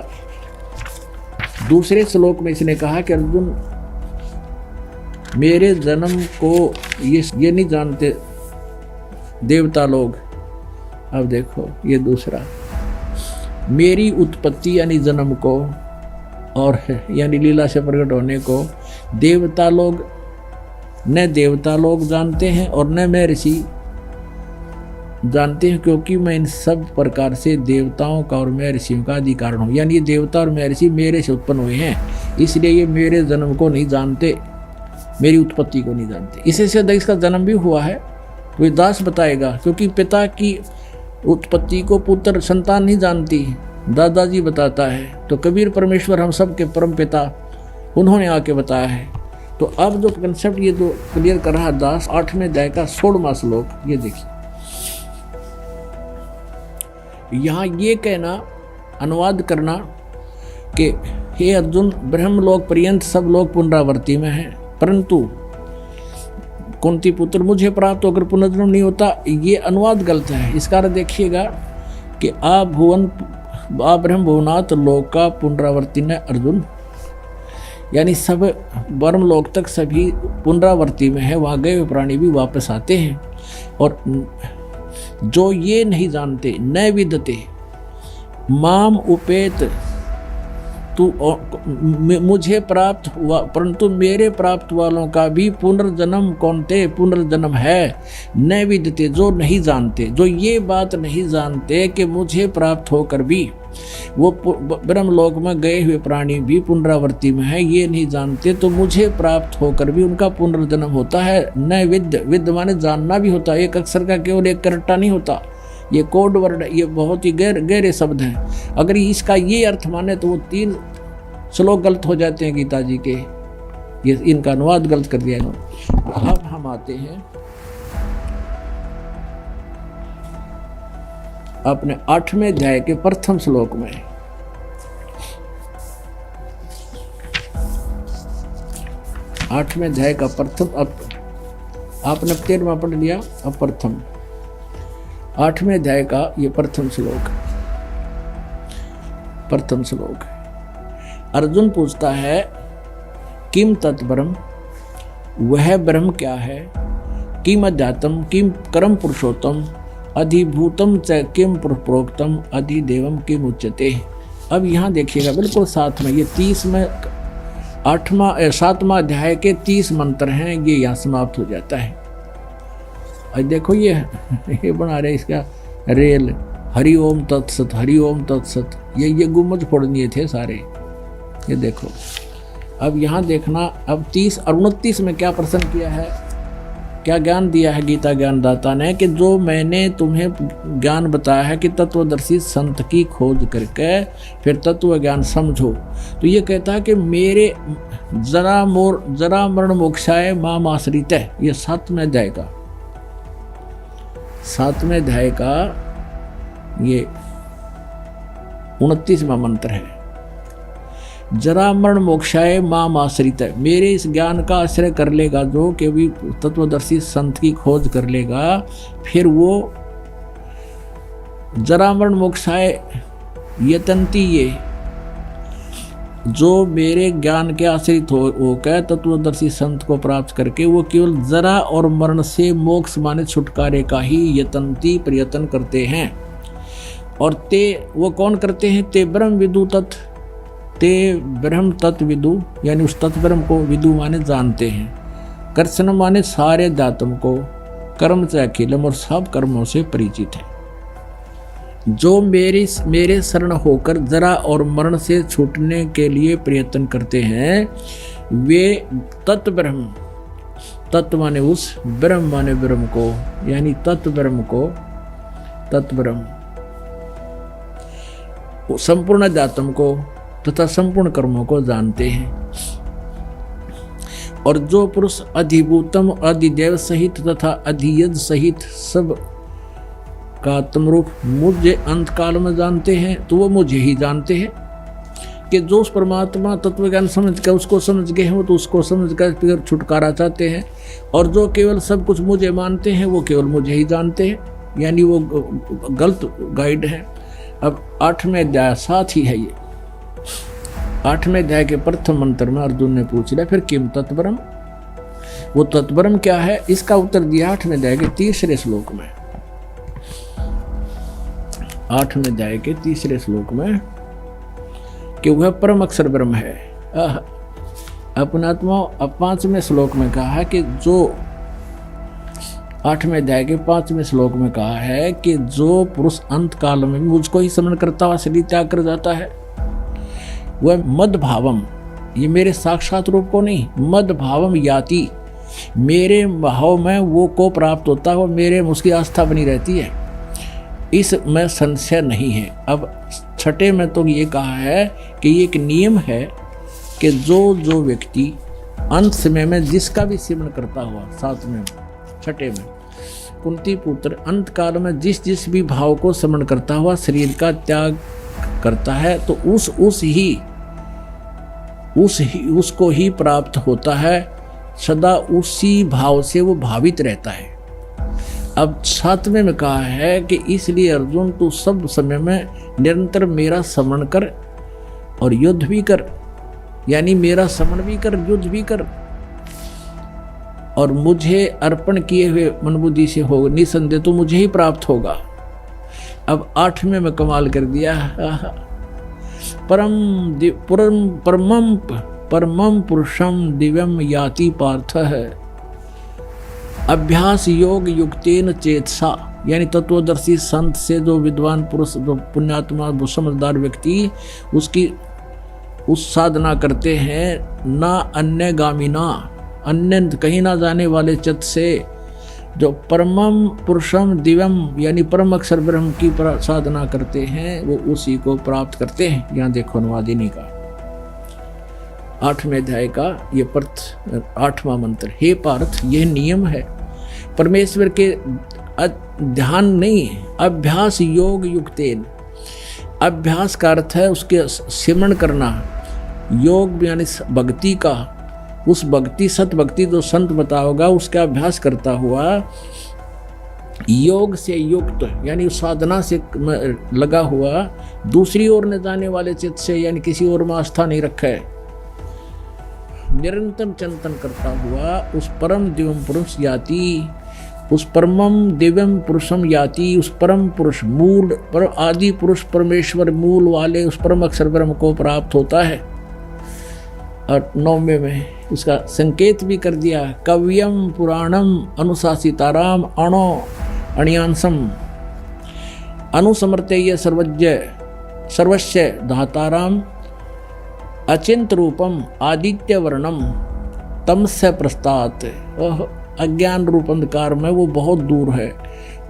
दूसरे श्लोक में इसने कहा कि अर्जुन, मेरे जन्म को ये नहीं जानते देवता लोग। अब देखो ये दूसरा, मेरी उत्पत्ति यानी जन्म को और यानी लीला से प्रकट होने को देवता लोग, न देवता लोग जानते हैं और न मैं ऋषि जानते हैं, क्योंकि मैं इन सब प्रकार से देवताओं का और मैं ऋषियों का अधिकार हूँ। यानी ये देवता और मैं ऋषि मेरे से उत्पन्न हुए हैं, इसलिए ये मेरे जन्म को नहीं जानते, मेरी उत्पत्ति को नहीं जानते। इससे ज्यादा इसका जन्म भी हुआ है तो दास बताएगा, क्योंकि पिता की उत्पत्ति को पुत्र संतान नहीं जानती, दादाजी बताता है। तो कबीर परमेश्वर हम सब के परम पिता, उन्होंने आके बताया है। तो अब जो कंसेप्ट ये जो क्लियर कर रहा दास 8वें अध्याय का 16वां श्लोक, ये देखिए यहाँ ये कहना, अनुवाद करना कि हे अर्जुन, ब्रह्मलोक पर्यंत सब लोग पुनरावर्ती में हैं, परंतु कुंती पुत्र मुझे प्राप्त होकर पुनर्जन्म नहीं होता, ये अनुवाद गलत है। इसका अर्थ देखिएगा कि आ ब्रह्म भुवनाथ लोक का पुनरावर्ती न अर्जुन, यानी सब ब्रह्म लोक तक सभी पुनरावर्ती में है, वहाँ गए हुए प्राणी भी वापस आते हैं। और जो ये नहीं जानते, न विदते माम उपेत, तू मुझे प्राप्त हुआ परंतु मेरे प्राप्त वालों का भी पुनर्जन्म कौनते पुनर्जन्म है, न विदते, जो नहीं जानते, जो ये बात नहीं जानते कि मुझे प्राप्त होकर भी वो ब्रह्मलोक में गए हुए प्राणी भी पुनरावर्ती में है, ये नहीं जानते, तो मुझे प्राप्त होकर भी उनका पुनर्जन्म होता है। न विद माने जानना भी होता है, एक अक्षर का केवल एक करट्टा नहीं होता, ये कोड वर्ड, ये बहुत ही गहरे शब्द हैं। अगर इसका ये अर्थ माने तो वो 3 श्लोक गलत हो जाते हैं गीता जी के, ये इनका अनुवाद गलत कर दिया इन्होंने। अब हम आते हैं अपने 8वें अध्याय के प्रथम श्लोक में। आठवें अध्याय का प्रथम, अब आपने 13वां पढ़ लिया, अब प्रथम 8वें अध्याय का ये प्रथम श्लोक। अर्जुन पूछता है किम तत्ब्रह्म, वह ब्रह्म क्या है, किम अध्यात्म, किम परम पुरुषोत्तम, अधिभूतम च किम प्रोक्तम, अधिदेवम किम उच्यते। अब यहाँ देखिएगा बिल्कुल साथ में, ये 7वां अध्याय के 30 मंत्र हैं, ये यहाँ समाप्त हो जाता है। और देखो ये बना रहे इसका रेल, हरि ओम तत्सत, हरि ओम तत्सत, ये गुम्बज फोड़निए थे सारे, ये देखो। अब यहाँ देखना, अब 30 और 29 में क्या प्रश्न किया है, क्या ज्ञान दिया है गीता ज्ञानदाता ने, कि जो मैंने तुम्हें ज्ञान बताया है कि तत्वदर्शी संत की खोज करके फिर तत्व ज्ञान समझो, तो ये कहता है कि मेरे जरा मरण मोक्षाय माम आश्रित है। ये 7वें अध्याय का ये 29वां मंत्र है। जरा मरण मोक्षाय माम आश्रित है, मेरे इस ज्ञान का आश्रय कर लेगा जो कि भी तत्वदर्शी संत की खोज कर लेगा, फिर वो जरा मरण मोक्षाय यतंती, ये जो मेरे ज्ञान के आश्रित होकर तत्वदर्शी संत को प्राप्त करके वो केवल जरा और मरण से मोक्ष माने छुटकारे का ही यतंती प्रयत्न करते हैं। और ते वो कौन करते हैं, ते ब्रह्म विदु तत्, ते ब्रह्म तत्व विदु, यानी उस तत्व ब्रह्म को विदु माने जानते हैं, कर्षण माने सारे दातम को, कर्म से अखिलम और सब कर्मों से परिचित है। जो मेरे शरण होकर जरा और मरण से छूटने के लिए प्रयत्न करते हैं, वे तत्व ब्रह्म, तत्व माने उस, ब्रह्म माने ब्रह्म को, यानी तत्व ब्रह्म को, तत्व ब्रह्म संपूर्ण दातम को तथा संपूर्ण कर्मों को जानते हैं। और जो पुरुष अधिभूतम, अधिदेव सहित तथा अधियज सहित सब का आत्मरूप मुझे अंत काल में जानते हैं, तो वो मुझे ही जानते हैं। कि जो उस परमात्मा तत्व ज्ञान समझ कर उसको समझ गए हैं, तो उसको समझ कर फिर छुटकारा चाहते हैं। और जो केवल सब कुछ मुझे मानते हैं, वो केवल मुझे ही जानते हैं, यानी वो गलत गाइड है। अब 8वें अध्याय साथ ही है ये। 8वें अध्याय के प्रथम मंत्र में अर्जुन ने पूछ लिया फिर किम तत्ब्रह्म, वो तत्ब्रह्म क्या है, इसका उत्तर दिया 8वें अध्याय के 3रे श्लोक में। 8वें अध्याय के 3रे श्लोक में कि वह परम अक्षर ब्रह्म है। अपनात्मा। अब 5वें श्लोक में कहा है कि जो 8वें अध्याय के 5वें श्लोक में कहा है कि जो पुरुष अंत काल में मुझको ही स्मरण करता हुआ शरीर त्याग कर जाता है, वह मद भावम, ये मेरे साक्षात रूप को नहीं, मद भावम याति, मेरे भाव में वो को प्राप्त होता है और मेरे में उसकी आस्था बनी रहती है, इसमें संशय नहीं है। अब 6 में तो ये कहा है कि ये एक नियम है कि जो व्यक्ति अंत समय में जिसका भी सिमरण करता हुआ, 6 में कुंती पुत्र अंत काल में जिस भी भाव को स्मरण करता हुआ शरीर का त्याग करता है, तो उसको ही प्राप्त होता है, सदा उसी भाव से वो भावित रहता है। अब 7वें में कहा है कि इसलिए अर्जुन तू सब समय में निरंतर मेरा स्मरण कर और युद्ध भी कर, यानी मेरा स्मरण भी कर, युद्ध भी कर, और मुझे अर्पण किए हुए मनबुद्धि से हो निसंदेह तो मुझे ही प्राप्त होगा। अब 8वें में कमाल कर दिया, परमम पुरुषम दिव्यम याति पार्थ है अभ्यास योग युक्तेन चेतसा, यानी तत्वदर्शी संत से जो विद्वान पुरुष, जो पुण्यात्मा, वो समझदार व्यक्ति उसकी उस साधना करते हैं, ना अन्य गामिना, अन्य कहीं ना जाने वाले चित्त से, जो परमम पुरुषम दिव्यम यानी परम अक्षर ब्रह्म की साधना करते हैं, वो उसी को प्राप्त करते हैं। यहाँ देखो अनुवादिनी का 8वें अध्याय का ये 8वां मंत्र, हे पार्थ यह नियम है परमेश्वर के ध्यान नहीं है, अभ्यास योग युक्तेन, अभ्यास का अर्थ है उसके सिमरण करना, योग यानी भक्ति का, उस भक्ति सत भक्ति जो संत बता होगा उसका अभ्यास करता हुआ, योग से युक्त यानी साधना से लगा हुआ, दूसरी ओर न जाने वाले चित्त से यानी किसी और में आस्था नहीं रखा है, निरंतर चिंतन करता हुआ उस परम दिव्यम पुरुष याति, उस परमम दिव्यम पुरुषम याति, उस परम पुरुष मूल पर आदि पुरुष परमेश्वर मूल वाले उस परम अक्षर ब्रह्म को प्राप्त होता है। और 9वें में उसका संकेत भी कर दिया, कव्यम पुराणम अनुशासिताराम अणो अणियांसम अनुसमर्तेय सर्वस्य धाताराम अचिंत रूपम आदित्य वर्णम तमस्य प्रस्तात्। अज्ञान रूप अंधकार में वो बहुत दूर है,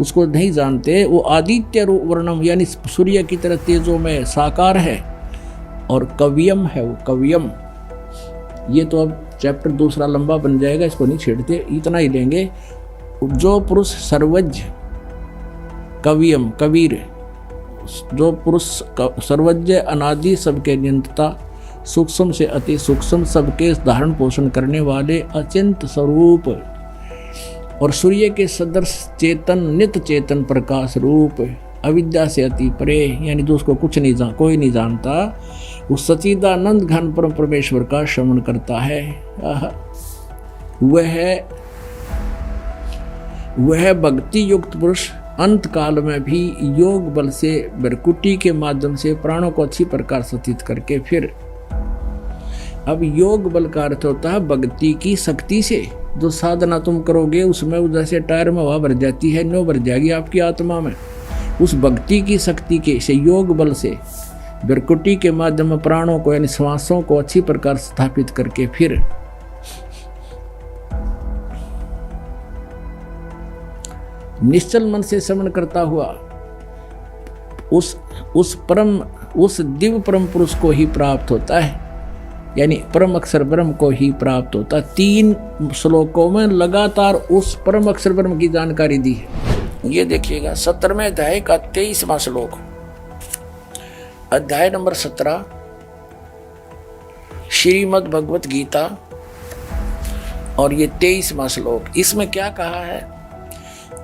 उसको नहीं जानते, वो आदित्य रूप वर्णम यानी सूर्य की तरह तेजों में साकार है, और कव्यम है वो कव्यम। ये तो अब चैप्टर दूसरा लंबा बन जाएगा, इसको नहीं छेड़ते, इतना ही लेंगे। जो पुरुष सर्वज्ञ कव्यम कबीर, जो पुरुष सर्वज्ञ अनादि सबके नियंता, सूक्ष्म से अति सूक्ष्म सबके धारण पोषण करने वाले अचिंत स्वरूप, और सूर्य के सदृश चेतन नित्य चेतन प्रकाश रूप, अविद्या से अति परे यानी जो उसको कुछ नहीं कोई नहीं जानता, उस सच्चिदानंद घन परम परमेश्वर का श्रवण करता है। वह भक्ति युक्त पुरुष अंत काल में भी योग बल से बरकुटी के माध्यम से प्राणों को अच्छी प्रकार स्थित करके, फिर अब योग बल का अर्थ होता है भक्ति की शक्ति से, जो साधना तुम करोगे उसमें जैसे टायर में हवा भर जाती है, नो भर जाएगी आपकी आत्मा में, उस भक्ति की शक्ति के से योग बल से बरकुटी के माध्यम में प्राणों को यानी श्वासों को अच्छी प्रकार स्थापित करके, फिर निश्चल मन से श्रवण करता हुआ उस दिव्य परम पुरुष को ही प्राप्त होता है, यानी परम अक्षर ब्रह्म को ही प्राप्त होता है। 3 श्लोकों में लगातार उस परम अक्षर ब्रह्म की जानकारी दी है। ये देखिएगा 17वें अध्याय का 23वां श्लोक, अध्याय नंबर 17 श्रीमद् भगवत गीता, और ये 23वां श्लोक। इसमें क्या कहा है,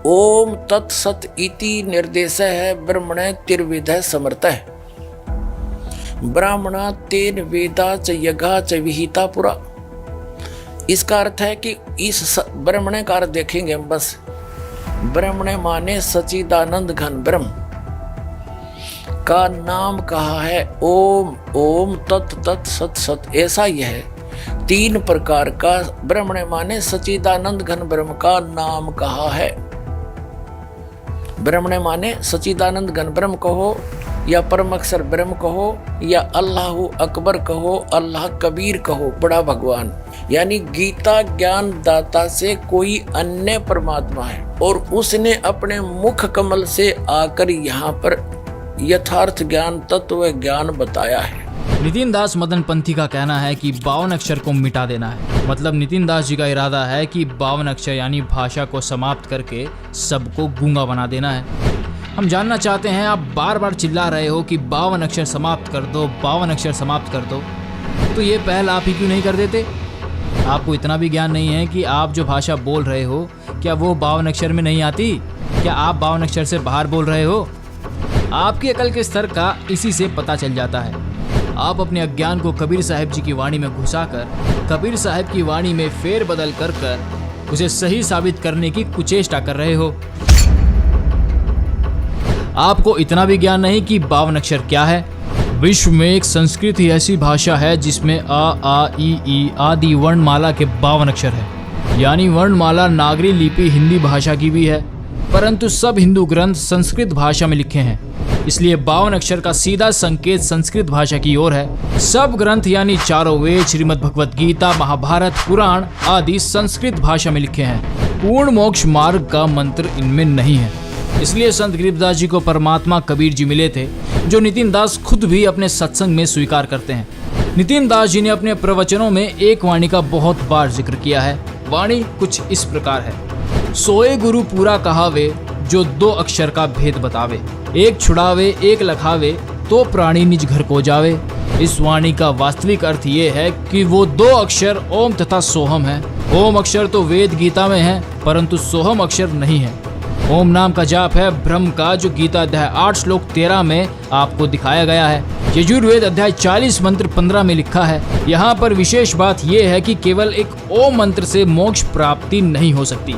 ओम तत्सत इति निर्देश है ब्रह्मणे तिर्विधः समर्थः ब्राह्मणा तेन वेदा च यज्ञा च विहिता पुरा। इसका अर्थ है कि इस ब्रह्मणे का अर्थ देखेंगे हम, बस ब्रह्मणे माने सच्चिदानंद घन ब्रह्म का नाम कहा है ओम, ओम तत् तत् सत सत, ऐसा यह है 3 प्रकार का ब्रह्मणे माने सच्चिदानंद घन ब्रह्म का नाम कहा है। ब्रह्मणे माने सच्चिदानंद घन ब्रह्म कहो, या परम अक्षर ब्रह्म कहो, या अल्लाह अकबर कहो, अल्लाह कबीर कहो, बड़ा भगवान, यानी गीता ज्ञान दाता से कोई अन्य परमात्मा है, और उसने अपने मुख कमल से आकर यहाँ पर यथार्थ ज्ञान तत्व ज्ञान बताया है। नितिन दास मदन पंथी का कहना है कि 52 अक्षर को मिटा देना है, मतलब नितिन दास जी का इरादा है कि 52 अक्षर यानी भाषा को समाप्त करके सबको गूंगा बना देना है। हम जानना चाहते हैं, आप बार बार चिल्ला रहे हो कि 52 अक्षर समाप्त कर दो, 52 अक्षर समाप्त कर दो, तो ये पहल आप ही क्यों नहीं कर देते? आपको इतना भी ज्ञान नहीं है कि आप जो भाषा बोल रहे हो क्या वो 52 अक्षर में नहीं आती? क्या आप 52 अक्षर से बाहर बोल रहे हो? आपकी अकल के स्तर का इसी से पता चल जाता है। आप अपने अज्ञान को कबीर साहब जी की वाणी में घुसाकर, कबीर साहब की वाणी में फेर बदल कर उसे सही साबित करने की कुचेष्टा कर रहे हो। आपको इतना भी ज्ञान नहीं कि 52 अक्षर क्या है। विश्व में एक संस्कृत ही ऐसी भाषा है जिसमें आ ई आदि वर्णमाला के 52 अक्षर है। यानी वर्णमाला नागरी लिपि हिंदी भाषा की भी है, परंतु सब हिंदू ग्रंथ संस्कृत भाषा में लिखे हैं, इसलिए 52 अक्षर का सीधा संकेत संस्कृत भाषा की ओर है। सब ग्रंथ यानी चारों वेद, श्रीमद् भगवत गीता, महाभारत, पुराण आदि संस्कृत भाषा में लिखे हैं। पूर्ण मोक्ष मार्ग का मंत्र इनमें नहीं है। इसलिए संत गरीबदास जी को परमात्मा कबीर जी मिले थे, जो नितिन दास खुद भी अपने सत्संग में स्वीकार करते हैं। नितिन दास जी ने अपने प्रवचनों में एक वाणी का बहुत बार जिक्र किया है। वाणी कुछ इस प्रकार है: सोए गुरु पूरा कहावे, जो 2 अक्षर का भेद बतावे, एक छुड़ावे एक लखावे, तो प्राणी निज घर को जावे। इस वाणी का वास्तविक अर्थ ये है कि वो 2 अक्षर ओम तथा सोहम है। ओम अक्षर तो वेद गीता में है, परंतु सोहम अक्षर नहीं है। ओम नाम का जाप है ब्रह्म का, जो गीता अध्याय 8 श्लोक 13 में आपको दिखाया गया है। यजुर्वेद अध्याय 40 मंत्र 15 में लिखा है। यहाँ पर विशेष बात यह है कि केवल एक ओम मंत्र से मोक्ष प्राप्ति नहीं हो सकती।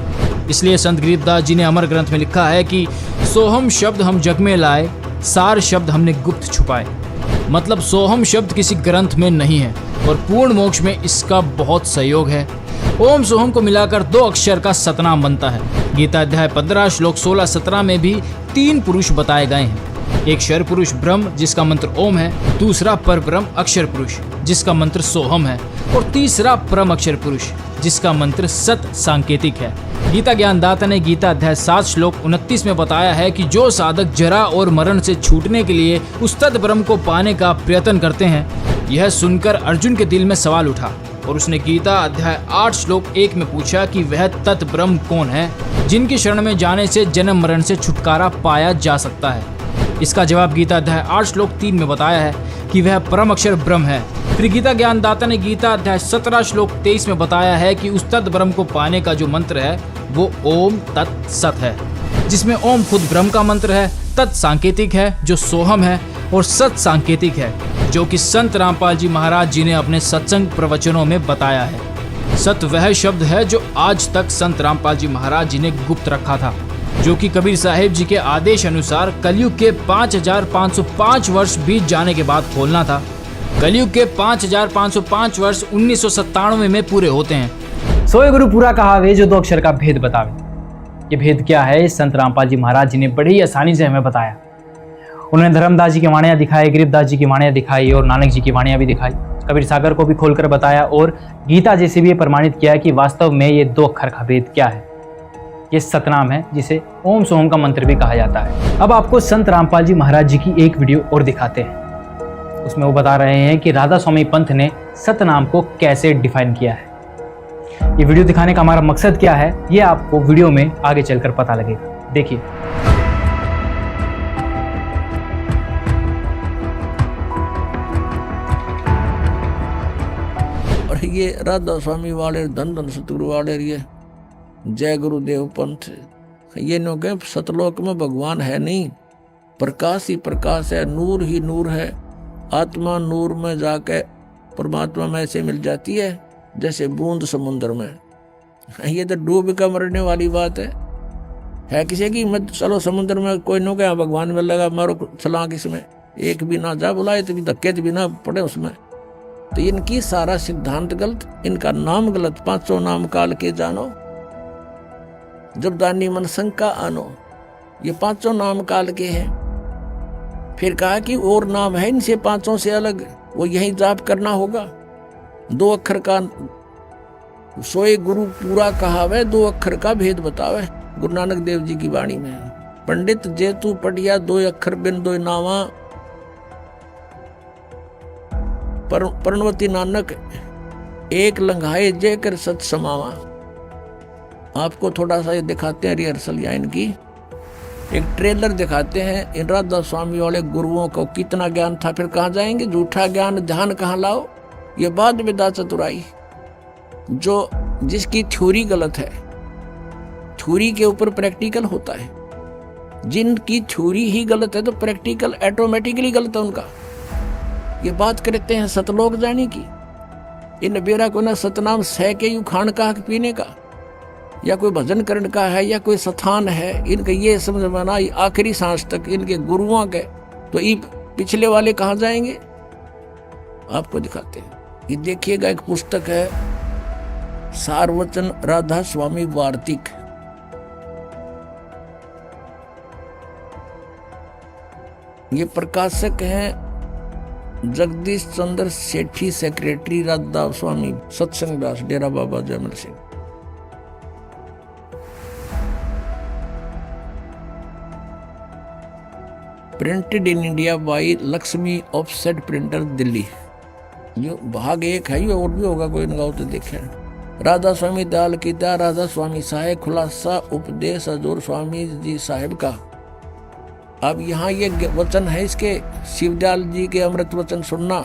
इसलिए संत गरीबदास जी ने अमर ग्रंथ में लिखा है कि सोहम शब्द हम जग में लाए, सार शब्द हमने गुप्त छुपाए। मतलब सोहम शब्द किसी ग्रंथ में नहीं है और पूर्ण मोक्ष में इसका बहुत सहयोग है। ओम सोहम को मिलाकर 2 अक्षर का सतनाम बनता है। गीता अध्याय 15 श्लोक 16-17 में भी 3 पुरुष बताए गए हैं। एक क्षर पुरुष ब्रह्म जिसका मंत्र ओम है, दूसरा पर ब्रह्म अक्षर पुरुष जिसका मंत्र सोहम है, और तीसरा परम अक्षर पुरुष जिसका मंत्र सत सांकेतिक है। गीता ज्ञानदाता ने गीता अध्याय 7 श्लोक 29 में बताया है कि जो साधक जरा और मरण से छूटने के लिए उस तत् ब्रह्म को पाने का प्रयत्न करते हैं। यह सुनकर अर्जुन के दिल में सवाल उठा और उसने गीता अध्याय 8 श्लोक 1 में पूछा कि वह तत् ब्रह्म कौन है जिनकी शरण में जाने से जन्म मरण से छुटकारा पाया जा सकता है। इसका जवाब गीता अध्याय 8 श्लोक 3 में बताया है कि वह परम अक्षर ब्रह्म है। फिर गीता ज्ञानदाता ने गीता अध्याय 17 श्लोक 23 में बताया है कि उस तत् ब्रह्म को पाने का जो मंत्र है वो ओम तत् सत है, जिसमें ओम खुद ब्रह्म का मंत्र है, तत् सांकेतिक है जो सोहम है, और सत सांकेतिक है जो कि संत रामपाल जी महाराज जी ने अपने सत्संग प्रवचनों में बताया है। सत वह शब्द है जो आज तक संत रामपाल जी महाराज जी ने गुप्त रखा था, जो कि कबीर साहिब जी के आदेश अनुसार कलयुग के 5505 वर्ष बीत जाने के बाद खोलना था। कलयुग के 5505 वर्ष 1997 में पूरे होते हैं। सोए गुरु पूरा कहावे, जो 2 अक्षर का भेद बतावे। ये भेद क्या है, संत रामपाल जी महाराज जी ने बड़ी आसानी से हमें बताया। उन्होंने धर्मदास जी की वाणियाँ दिखाई, गरीबदास जी की वाणियाँ दिखाई और नानक जी की वाणियाँ भी दिखाई। कबीर सागर को भी खोलकर बताया और गीता जी से भी प्रमाणित किया कि वास्तव में ये 2 अक्षर का भेद क्या है। ये सतनाम है जिसे ओम सोहम का मंत्र भी कहा जाता है। अब आपको संत रामपाल जी महाराज जी की एक वीडियो और दिखाते हैं। उसमें वो बता रहे हैं कि राधा स्वामी पंथ ने सतनाम को कैसे डिफाइन किया है। ये वीडियो दिखाने का हमारा मकसद क्या है, ये आपको वीडियो में आगे चलकर पता लगेगा। देखिए। और ये राधा स्वामी वाले, धन धन सतगुरु वाले, ये जय गुरुदेव पंथ, ये नो के सतलोक में भगवान है नहीं, प्रकाश ही प्रकाश है, नूर ही नूर है। आत्मा नूर में जाके परमात्मा में ऐसे मिल जाती है जैसे बूंद समुद्र में। ये तो डूब का मरने वाली बात है किसी की। मत चलो समुद्र में, कोई नो क्या भगवान में लगा मारो छलांग, इसमें एक भी ना जा बुलाए तो भी धक्के भी ना पड़े उसमें। तो इनकी सारा सिद्धांत गलत, इनका नाम गलत। 500 नाम काल के जानो, जब दानी मन शंका आनो। ये 500 नाम काल के हैं। फिर कहा कि और नाम है इनसे 500 से अलग, वो यही जाप करना होगा। 2 अक्षर का सोए गुरु पूरा कहावे, 2 अक्षर का भेद बतावे। गुरु नानक देव जी की वाणी में पंडित जेतु पढ़िया 2 अक्षर बिन 2 नावा, प्रणवती नानक एक लंघाए जय कर सत समावा। आपको थोड़ा सा ये दिखाते हैं रिहर्सल या इनकी एक ट्रेलर दिखाते हैं। इन राधा स्वामी वाले गुरुओं को कितना ज्ञान था, फिर कहाँ जाएंगे। झूठा ज्ञान ध्यान कहाँ लाओ, ये बाद विदा चतुराई। जो जिसकी थ्योरी गलत है, थ्योरी के ऊपर प्रैक्टिकल होता है। जिनकी थ्योरी ही गलत है तो प्रैक्टिकल ऑटोमेटिकली गलत है उनका। ये बात करते हैं सतलोक जाने की, इन बेरा को ना सतनाम सह के यू खान का पीने का, या कोई भजन करण का है, या कोई स्थान है, इनका ये समझ में ना आखिरी सांस तक इनके गुरुओं के। तो ये पिछले वाले कहाँ जाएंगे? आपको दिखाते हैं। ये देखिएगा, एक पुस्तक है सारवचन राधा स्वामी वार्तिक। ये प्रकाशक हैं Jagdish Chandra Sethi, secretary Radha Swami Satsang Das, Dera Baba Jaimal Singh. Printed in India by Lakshmi offset printer, Delhi. ये भाग 1 है, ये और भी होगा कोई इनका तो देखे। राधा स्वामी दयाल की दया, राधा स्वामी साहेब, खुलासा उपदेश हजूर स्वामी जी साहेब का। अब यहाँ ये वचन है इसके, शिवदयाल जी के अमृत वचन सुनना।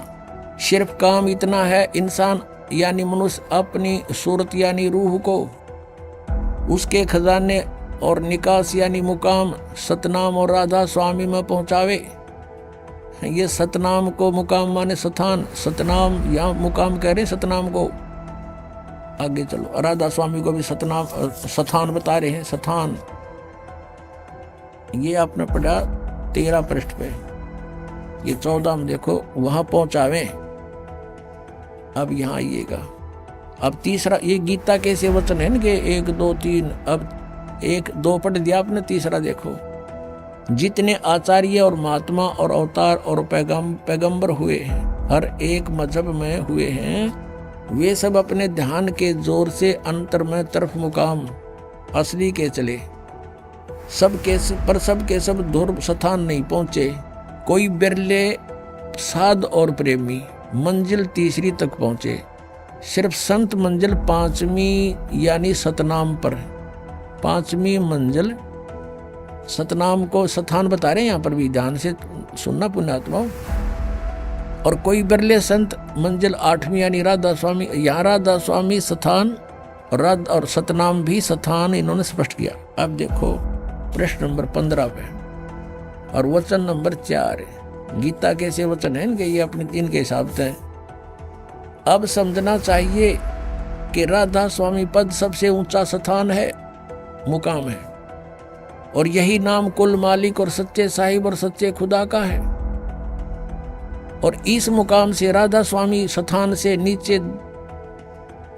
सिर्फ काम इतना है, इंसान यानी मनुष्य अपनी सूरत यानी रूह को उसके खजाने और निकास यानी मुकाम सतनाम और राधा स्वामी में पहुंचावे। ये सतनाम को मुकाम माने स्थान, सतनाम यहाँ मुकाम कह रहे सतनाम को। आगे चलो, राधा स्वामी को भी सतनाम स्थान बता रहे हैं, स्थान। ये आपने पढ़ा 13 पृष्ठ पे, ये 14 में देखो, वहां पहुंचावे। अब यहाँ आइएगा। अब तीसरा, ये गीता के से वचन है ना कि 1 2 3, अब 1 2 पढ़ दिया आपने, तीसरा देखो। जितने आचार्य और महात्मा और अवतार और पैगंबर हुए हैं, हर एक मजहब में हुए हैं, वे सब अपने ध्यान के जोर से अंतर में तरफ मुकाम असली के चले। सबके सब ध्रुव स्थान नहीं पहुंचे। कोई बिरले साध और प्रेमी मंजिल तीसरी तक पहुंचे। सिर्फ संत मंजिल 5वीं यानी सतनाम पर, 5वीं मंजिल सतनाम को स्थान बता रहे हैं। यहाँ पर भी ध्यान से सुनना पुण्यात्माओं। और कोई बिरले संत मंजिल 8वीं यानी राधा स्वामी, यहाँ राधा स्वामी स्थान और सतनाम भी स्थान इन्होंने स्पष्ट किया। अब देखो प्रश्न नंबर 15 पे और वचन नंबर 4 है। गीता के से वचन है इनके, ये अपने इनके हिसाब से। अब समझना चाहिए कि राधा स्वामी पद सबसे ऊंचा स्थान है, मुकाम है, और यही नाम कुल मालिक और सच्चे साहिब और सच्चे खुदा का है। और इस मुकाम से राधा स्वामी स्थान से नीचे,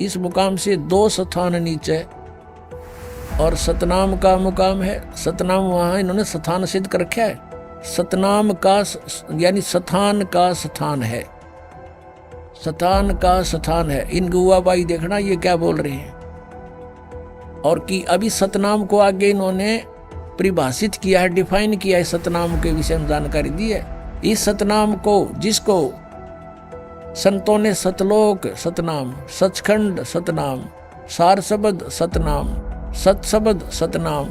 इस मुकाम से 2 स्थान नीचे और सतनाम का मुकाम है। सतनाम वहां इन्होंने स्थान सिद्ध कर रखा है। सतनाम का यानी स्थान का स्थान है, स्थान का स्थान है। इन गुआबाई देखना ये क्या बोल रहे हैं। और कि अभी सतनाम को आगे इन्होंने परिभाषित किया है, डिफाइन किया है, सतनाम के विषय में जानकारी दी है। इस सतनाम को, जिसको संतों ने सतलोक सतनाम, सचखंड सतनाम, सार शब्द सतनाम, सतशब्द सतनाम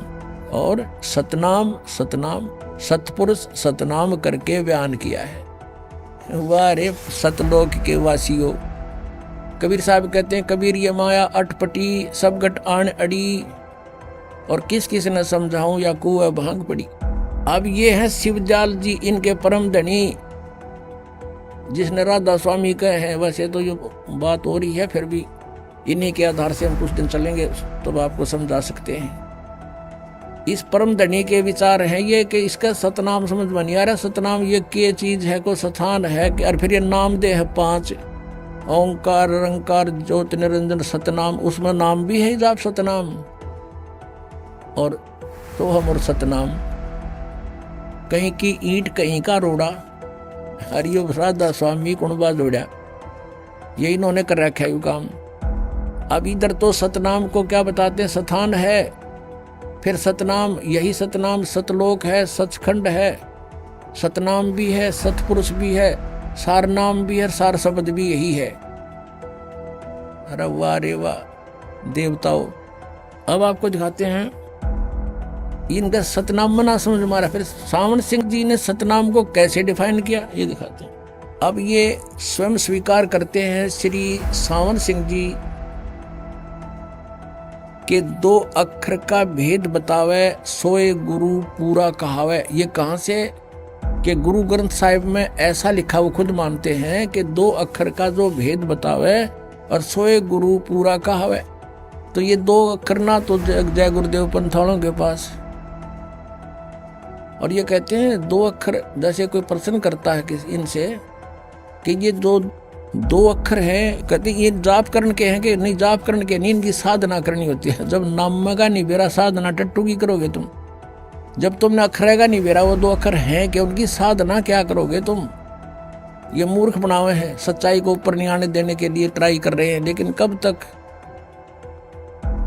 और सतनाम सतनाम, सतपुरुष सतनाम करके बयान किया है। वाह रे सतलोक के वासियों। कबीर साहब कहते हैं, कबीर ये माया अटपटी सब गट आन अड़ी, और किस किस ने समझाऊं या कुआ भांग पड़ी। अब ये है शिवदयाल जी, इनके परम धनी, जिसने राधा स्वामी कहे हैं। वैसे तो ये बात हो रही है, फिर भी इन्हीं के आधार से हम कुछ दिन चलेंगे तो आपको समझा सकते हैं। इस परम धनी के विचार हैं ये कि इसका सतनाम समझ में नहीं आ रहा। सतनाम ये क्या चीज है, को स्थान है, और फिर ये नाम दे है 5, ओंकार रंकार ज्योति निरंजन सतनाम, उसमें नाम भी है जाप सतनाम और सोहम और सतनाम। कहीं की ईंट कहीं का रोड़ा, हरियो राधा स्वामी कुणबा जोड़ा, ये इन्होंने कर रखा है काम। अब इधर तो सतनाम को क्या बताते हैं, स्थान है, फिर सतनाम, यही सतनाम सतलोक है, सचखंड है, सतनाम भी है, सतपुरुष भी है, सार नाम भी है, सार शब्द भी यही है। अरे वाह रे वाह देवताओं। अब आपको दिखाते हैं इनका सतनाम मना समझ मारा। फिर सावन सिंह जी ने सतनाम को कैसे डिफाइन किया ये दिखाते हैं। अब ये स्वयं स्वीकार करते हैं श्री सावन सिंह जी कि 2 अक्षर का भेद बतावे सोए गुरु पूरा कहावे। ये कहाँ से? कि गुरु ग्रंथ साहिब में ऐसा लिखा, वो खुद मानते हैं कि 2 अक्षर का जो भेद बतावे और सोए गुरु पूरा कहावे। तो ये 2 अक्षर ना तो जय गुरुदेव पंथालों के पास, और ये कहते हैं 2 अक्षर, जैसे कोई प्रश्न करता है किसी इनसे कि ये 2 अक्षर हैं, कहते ये जाप करण के हैं कि नहीं? जाप करण के नहीं, इनकी साधना करनी होती है। जब नाम का नहीं बेरा साधना टट्टू की करोगे तुम? जब तुमने अक्षर का नहीं बेरा वो 2 अक्षर हैं कि उनकी साधना क्या करोगे तुम? ये मूर्ख बनावे हैं, सच्चाई को ऊपर नहीं आने देने के लिए ट्राई कर रहे हैं, लेकिन कब तक?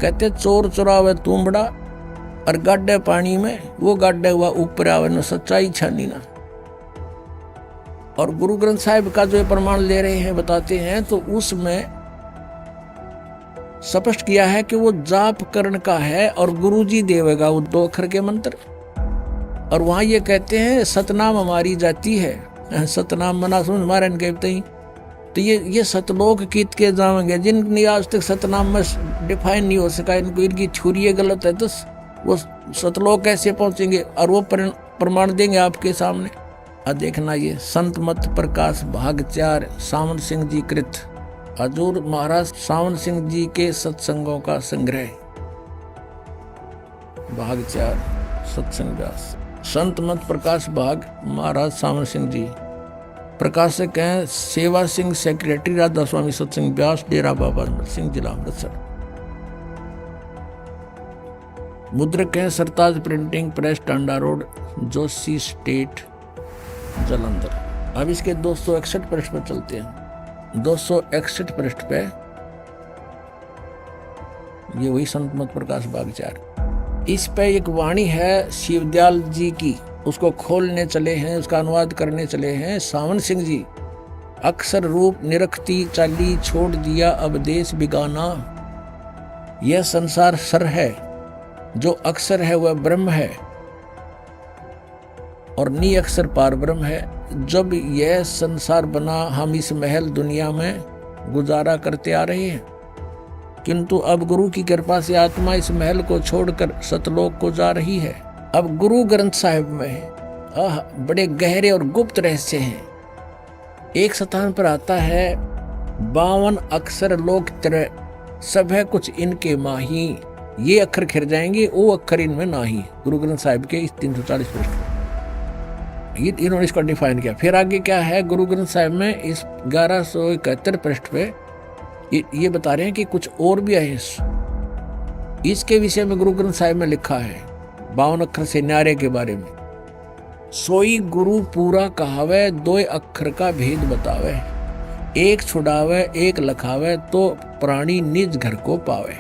कहते चोर चुरावे तुम्बड़ा और गाड्डे पानी में, वो गाड्डे हुआ ऊपर आवे न सच्चाई छानी ना। और गुरु ग्रंथ साहिब का जो प्रमाण ले रहे हैं, बताते हैं, तो उसमें स्पष्ट किया है कि वो जाप करण का है और गुरुजी देवेगा वो 2 अक्षर के मंत्र। और वहां ये कहते हैं सतनाम हमारी जाति है, सतनाम मना समझ हमारे कहते ही। तो ये सतलोक कीत के जाएंगे जिनकी आज तक सतनाम में डिफाइन नहीं हो सका, इनको इनकी छुरी गलत है, तो वो सतलोक कैसे पहुंचेंगे? और वो प्रमाण देंगे आपके सामने। देखना ये संत मत प्रकाश भाग 4 सावन सिंह जी कृत, हजूर महाराज सावन सिंह जी के सत्संगों का संग्रह, भाग 4 सत्संग व्यास। संत मत प्रकाश भाग महाराज सावन सिंह जी, प्रकाशक हैं सेवा सिंह, सेक्रेटरी राधा स्वामी सत्संग व्यास, डेरा बाबा अमर सिंह, जिला अमृतसर। मुद्रक हैं Sartaj printing press, Tanda road, Joshi state, Jalandhar. अब इसके 261 पृष्ठ पर चलते हैं। 261 पृष्ठ पे ये वही संत मत प्रकाश भाग 4। इस पे एक वाणी है शिवदयाल जी की, उसको खोलने चले हैं, उसका अनुवाद करने चले हैं सावन सिंह जी। अक्षर रूप निरखती चाली छोड़ दिया अब देश बिगाना, यह संसार सर है, जो अक्षर है वह ब्रह्म है और नी अक्षर पार ब्रह्म है। जब यह संसार बना हम इस महल दुनिया में गुजारा करते आ रहे हैं, किंतु अब गुरु की कृपा से आत्मा इस महल को छोड़कर सतलोक को जा रही है। अब गुरु ग्रंथ साहिब में बड़े गहरे और गुप्त रहस्य हैं। एक स्थान पर आता है 52 अक्षर लोक त्रय, सब है कुछ इनके माही, ये अक्षर खिर जाएंगे वो अक्षर इनमें नाही। गुरु ग्रंथ साहिब के इस 340 पृष्ठ ये इन्होंने इसको डिफाइन किया। फिर आगे क्या है गुरु ग्रंथ साहिब में इस 1171 पृष्ठ पे ये बता रहे हैं कि कुछ और भी है इसके विषय में। गुरु ग्रंथ साहिब में लिखा है 52 अक्षर से न्यारे के बारे में, सोई गुरु पूरा कहावे, 2 अक्षर का भेद बतावे, एक छुड़ावे एक लखावे, तो प्राणी निज घर को पावे।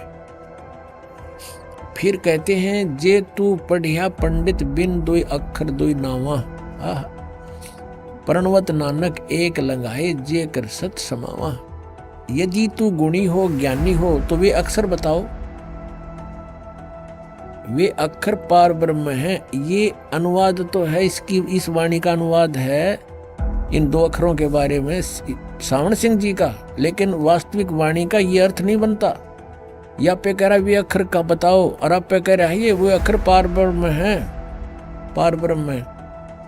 फिर कहते हैं जे तू पढ़िया पंडित बिन 2 अक्षर 2 नावा, प्रणवत नानक एक लगाए जे कर सत समावा। यदि तू गुणी हो ज्ञानी हो तो वे अक्षर बताओ, वे अक्षर पार ब्रह्म हैं। ये अनुवाद तो है इसकी, इस वाणी का अनुवाद है इन 2 अक्षरों के बारे में सावन सिंह जी का, लेकिन वास्तविक वाणी का ये अर्थ नहीं बनता। या पे कह रहा वे अक्षर का बताओ और आप पे कह रहा है ये वो अक्षर पार ब्रह्म है, पार ब्रह्म है।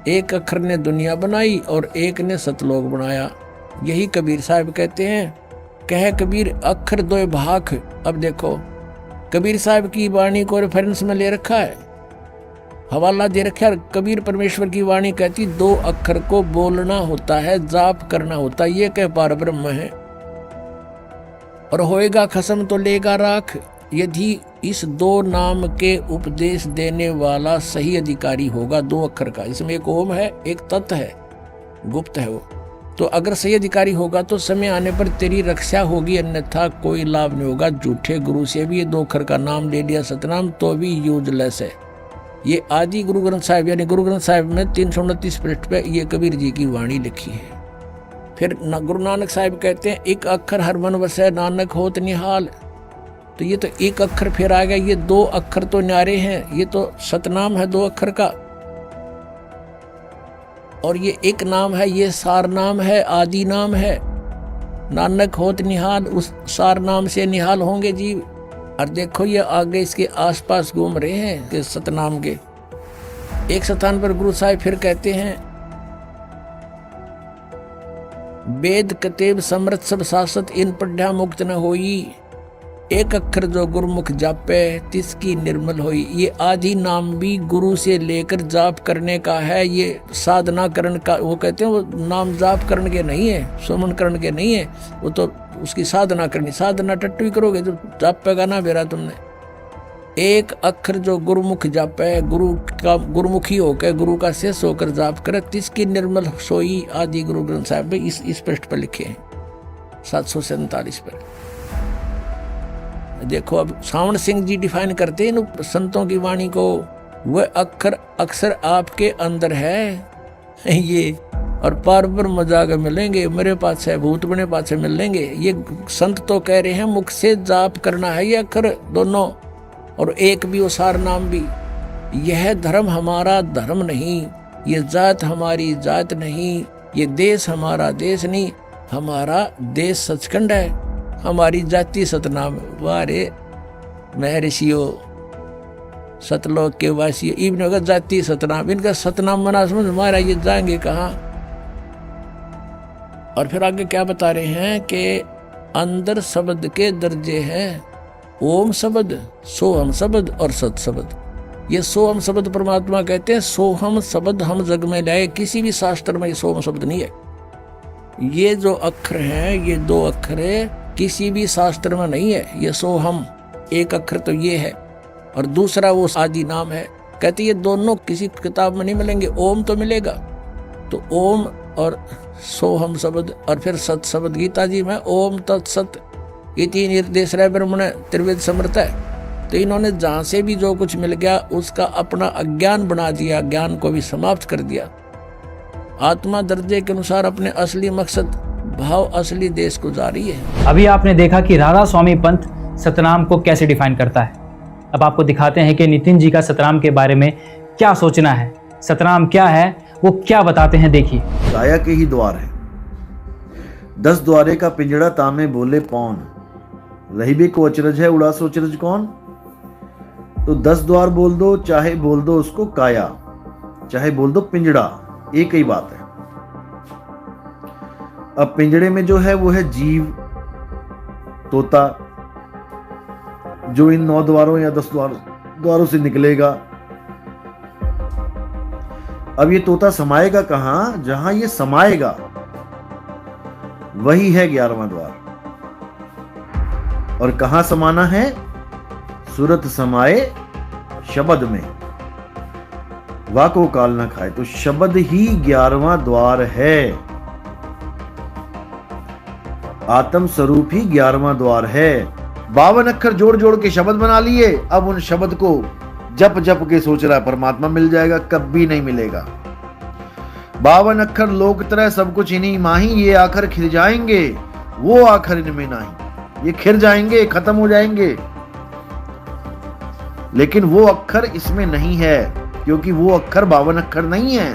एक अक्षर ने दुनिया बनाई और एक ने सतलोक बनाया। यही कबीर साहब कहते हैं, कह कबीर अक्षर 2 भाख। अब देखो कबीर साहब की वाणी को रेफरेंस में ले रखा है, हवाला दे रखा है। कबीर परमेश्वर की वाणी कहती 2 अक्षर को बोलना होता है, जाप करना होता है, ये कह पार ब्रह्म है। और होएगा खसम तो लेगा राख, यदि इस 2 नाम के उपदेश देने वाला सही अधिकारी होगा 2 अक्षर का। इसमें एक ओम है, एक तत् है, गुप्त है वो। तो अगर सही अधिकारी होगा तो समय आने पर तेरी रक्षा होगी, अन्यथा कोई लाभ नहीं होगा। झूठे गुरु से भी ये 2 अक्षर का नाम ले लिया सतनाम तो भी यूजलेस है। ये आदि गुरु ग्रंथ साहिब यानी गुरु ग्रंथ साहिब में 329 पृष्ठ पे ये कबीर जी की वाणी लिखी है। फिर गुरु नानक साहिब कहते हैं एक अक्षर हर मन वसै नानक होत निहाल। तो ये तो एक अक्षर फिर आ गया, ये 2 अक्षर तो न्यारे हैं, ये तो सतनाम है 2 अक्षर का, और ये एक नाम है, ये सार नाम है, आदि नाम है। नानक होत निहाल, उस सार नाम से निहाल होंगे जीव। और देखो ये आगे इसके आसपास घूम रहे हैं कि सतनाम के। एक स्थान पर गुरु साहिब फिर कहते हैं, वेद कतेब समृत सब शासत इन पढ़ा मुक्त न होई, एक अक्षर जो गुरुमुख जापे तिसकी निर्मल होई। ये आदि नाम भी गुरु से लेकर जाप करने का है, ये साधना करण का। वो कहते हैं वो नाम जाप करने के नहीं है, सुमन करने के नहीं है, वो तो उसकी साधना करनी। साधना टट्टू ही करोगे तो जाप पेगा ना बेरा तुमने। एक अक्षर जो गुरुमुख जापे, गुरु का गुरुमुखी होकर गुरु का शेष होकर जाप करे, तिसकी निर्मल सोई। आदि गुरु ग्रंथ साहिब में इस पृष्ठ पर लिखे हैं 747 पर। देखो अब सावण सिंह जी डिफाइन करते हैं इन संतों की वाणी को, वह अक्षर आपके अंदर है ये, और पार पर मजाक मिलेंगे, मेरे पास है भूत बने पास से मिल लेंगे। ये संत तो कह रहे हैं मुख से जाप करना है ये अक्षर दोनों, और एक भी वो सार नाम भी। यह धर्म हमारा धर्म नहीं, ये जात हमारी जात नहीं, ये देश हमारा देश नहीं, हमारा देश सचखंड है, हमारी जाति सतनाम। वारे महर्षियों सतलोक के वासी इवन जाति सतनाम, इनका सतनाम मना समझ हमारा, ये जाएंगे कहाँ। और फिर आगे क्या बता रहे हैं कि अंदर शब्द के दर्जे हैं, ओम शब्द, सोहम शब्द और सत शब्द। ये सोहम शब्द परमात्मा कहते हैं, सोहम शब्द हम जग में लाए। किसी भी शास्त्र में ये सोहम शब्द नहीं है। ये जो अक्षर हैं, ये 2 अक्षर है, किसी भी शास्त्र में नहीं है। ये सोहम एक अक्षर तो ये है, और दूसरा वो आदि नाम है। कहते ये दोनों किसी किताब में नहीं मिलेंगे, ओम तो मिलेगा। तो ओम और सोहम शब्द और फिर सत शब्द, गीता जी में ओम तत्सत ये 3 निर्देश रहे ब्रह्मण त्रिवेद समर्थ है। तो इन्होंने जहाँ से भी जो कुछ मिल गया उसका अपना अज्ञान बना दिया, ज्ञान को भी समाप्त कर दिया। आत्मा दर्जे के अनुसार अपने असली मकसद भाव असली देश को जारी है। अभी आपने देखा कि राधा स्वामी पंथ सतनाम को कैसे डिफाइन करता है। अब आपको दिखाते हैं कि नितिन जी का सतनाम के बारे में क्या सोचना है, सतनाम क्या है, वो क्या बताते हैं। देखिए, काया के ही द्वार है, 10 द्वारे का पिंजड़ा तामे बोले पौन, रही भी को अचरज है उड़ा सो अचरज कौन। तो 10 द्वार बोल दो, चाहे बोल दो उसको काया, चाहे बोल दो पिंजड़ा, एक ही बात है। अब पिंजड़े में जो है वो है जीव, तोता, जो इन 9 द्वारों या 10 द्वारों से निकलेगा। अब ये तोता समाएगा कहां? जहां ये समाएगा वही है 11वां द्वार। और कहां समाना है? सूरत समाए शब्द में, वाको काल ना खाए। तो शब्द ही 11वां द्वार है, आत्म स्वरूप ही 11वां द्वार है। 52 अक्षर जोड़ जोड़ के शब्द बना लिए, अब उन शब्द को जप जप के सोच रहा है परमात्मा मिल जाएगा, कभी नहीं मिलेगा। 52 अक्षर लोक तरह सब कुछ इन्हीं माही, ये आखिर खिल जाएंगे, वो आखिर इनमें नहीं। ये खिर जाएंगे, खत्म हो जाएंगे, लेकिन वो अक्षर इसमें नहीं है, क्योंकि वो अक्षर 52 अक्षर नहीं है,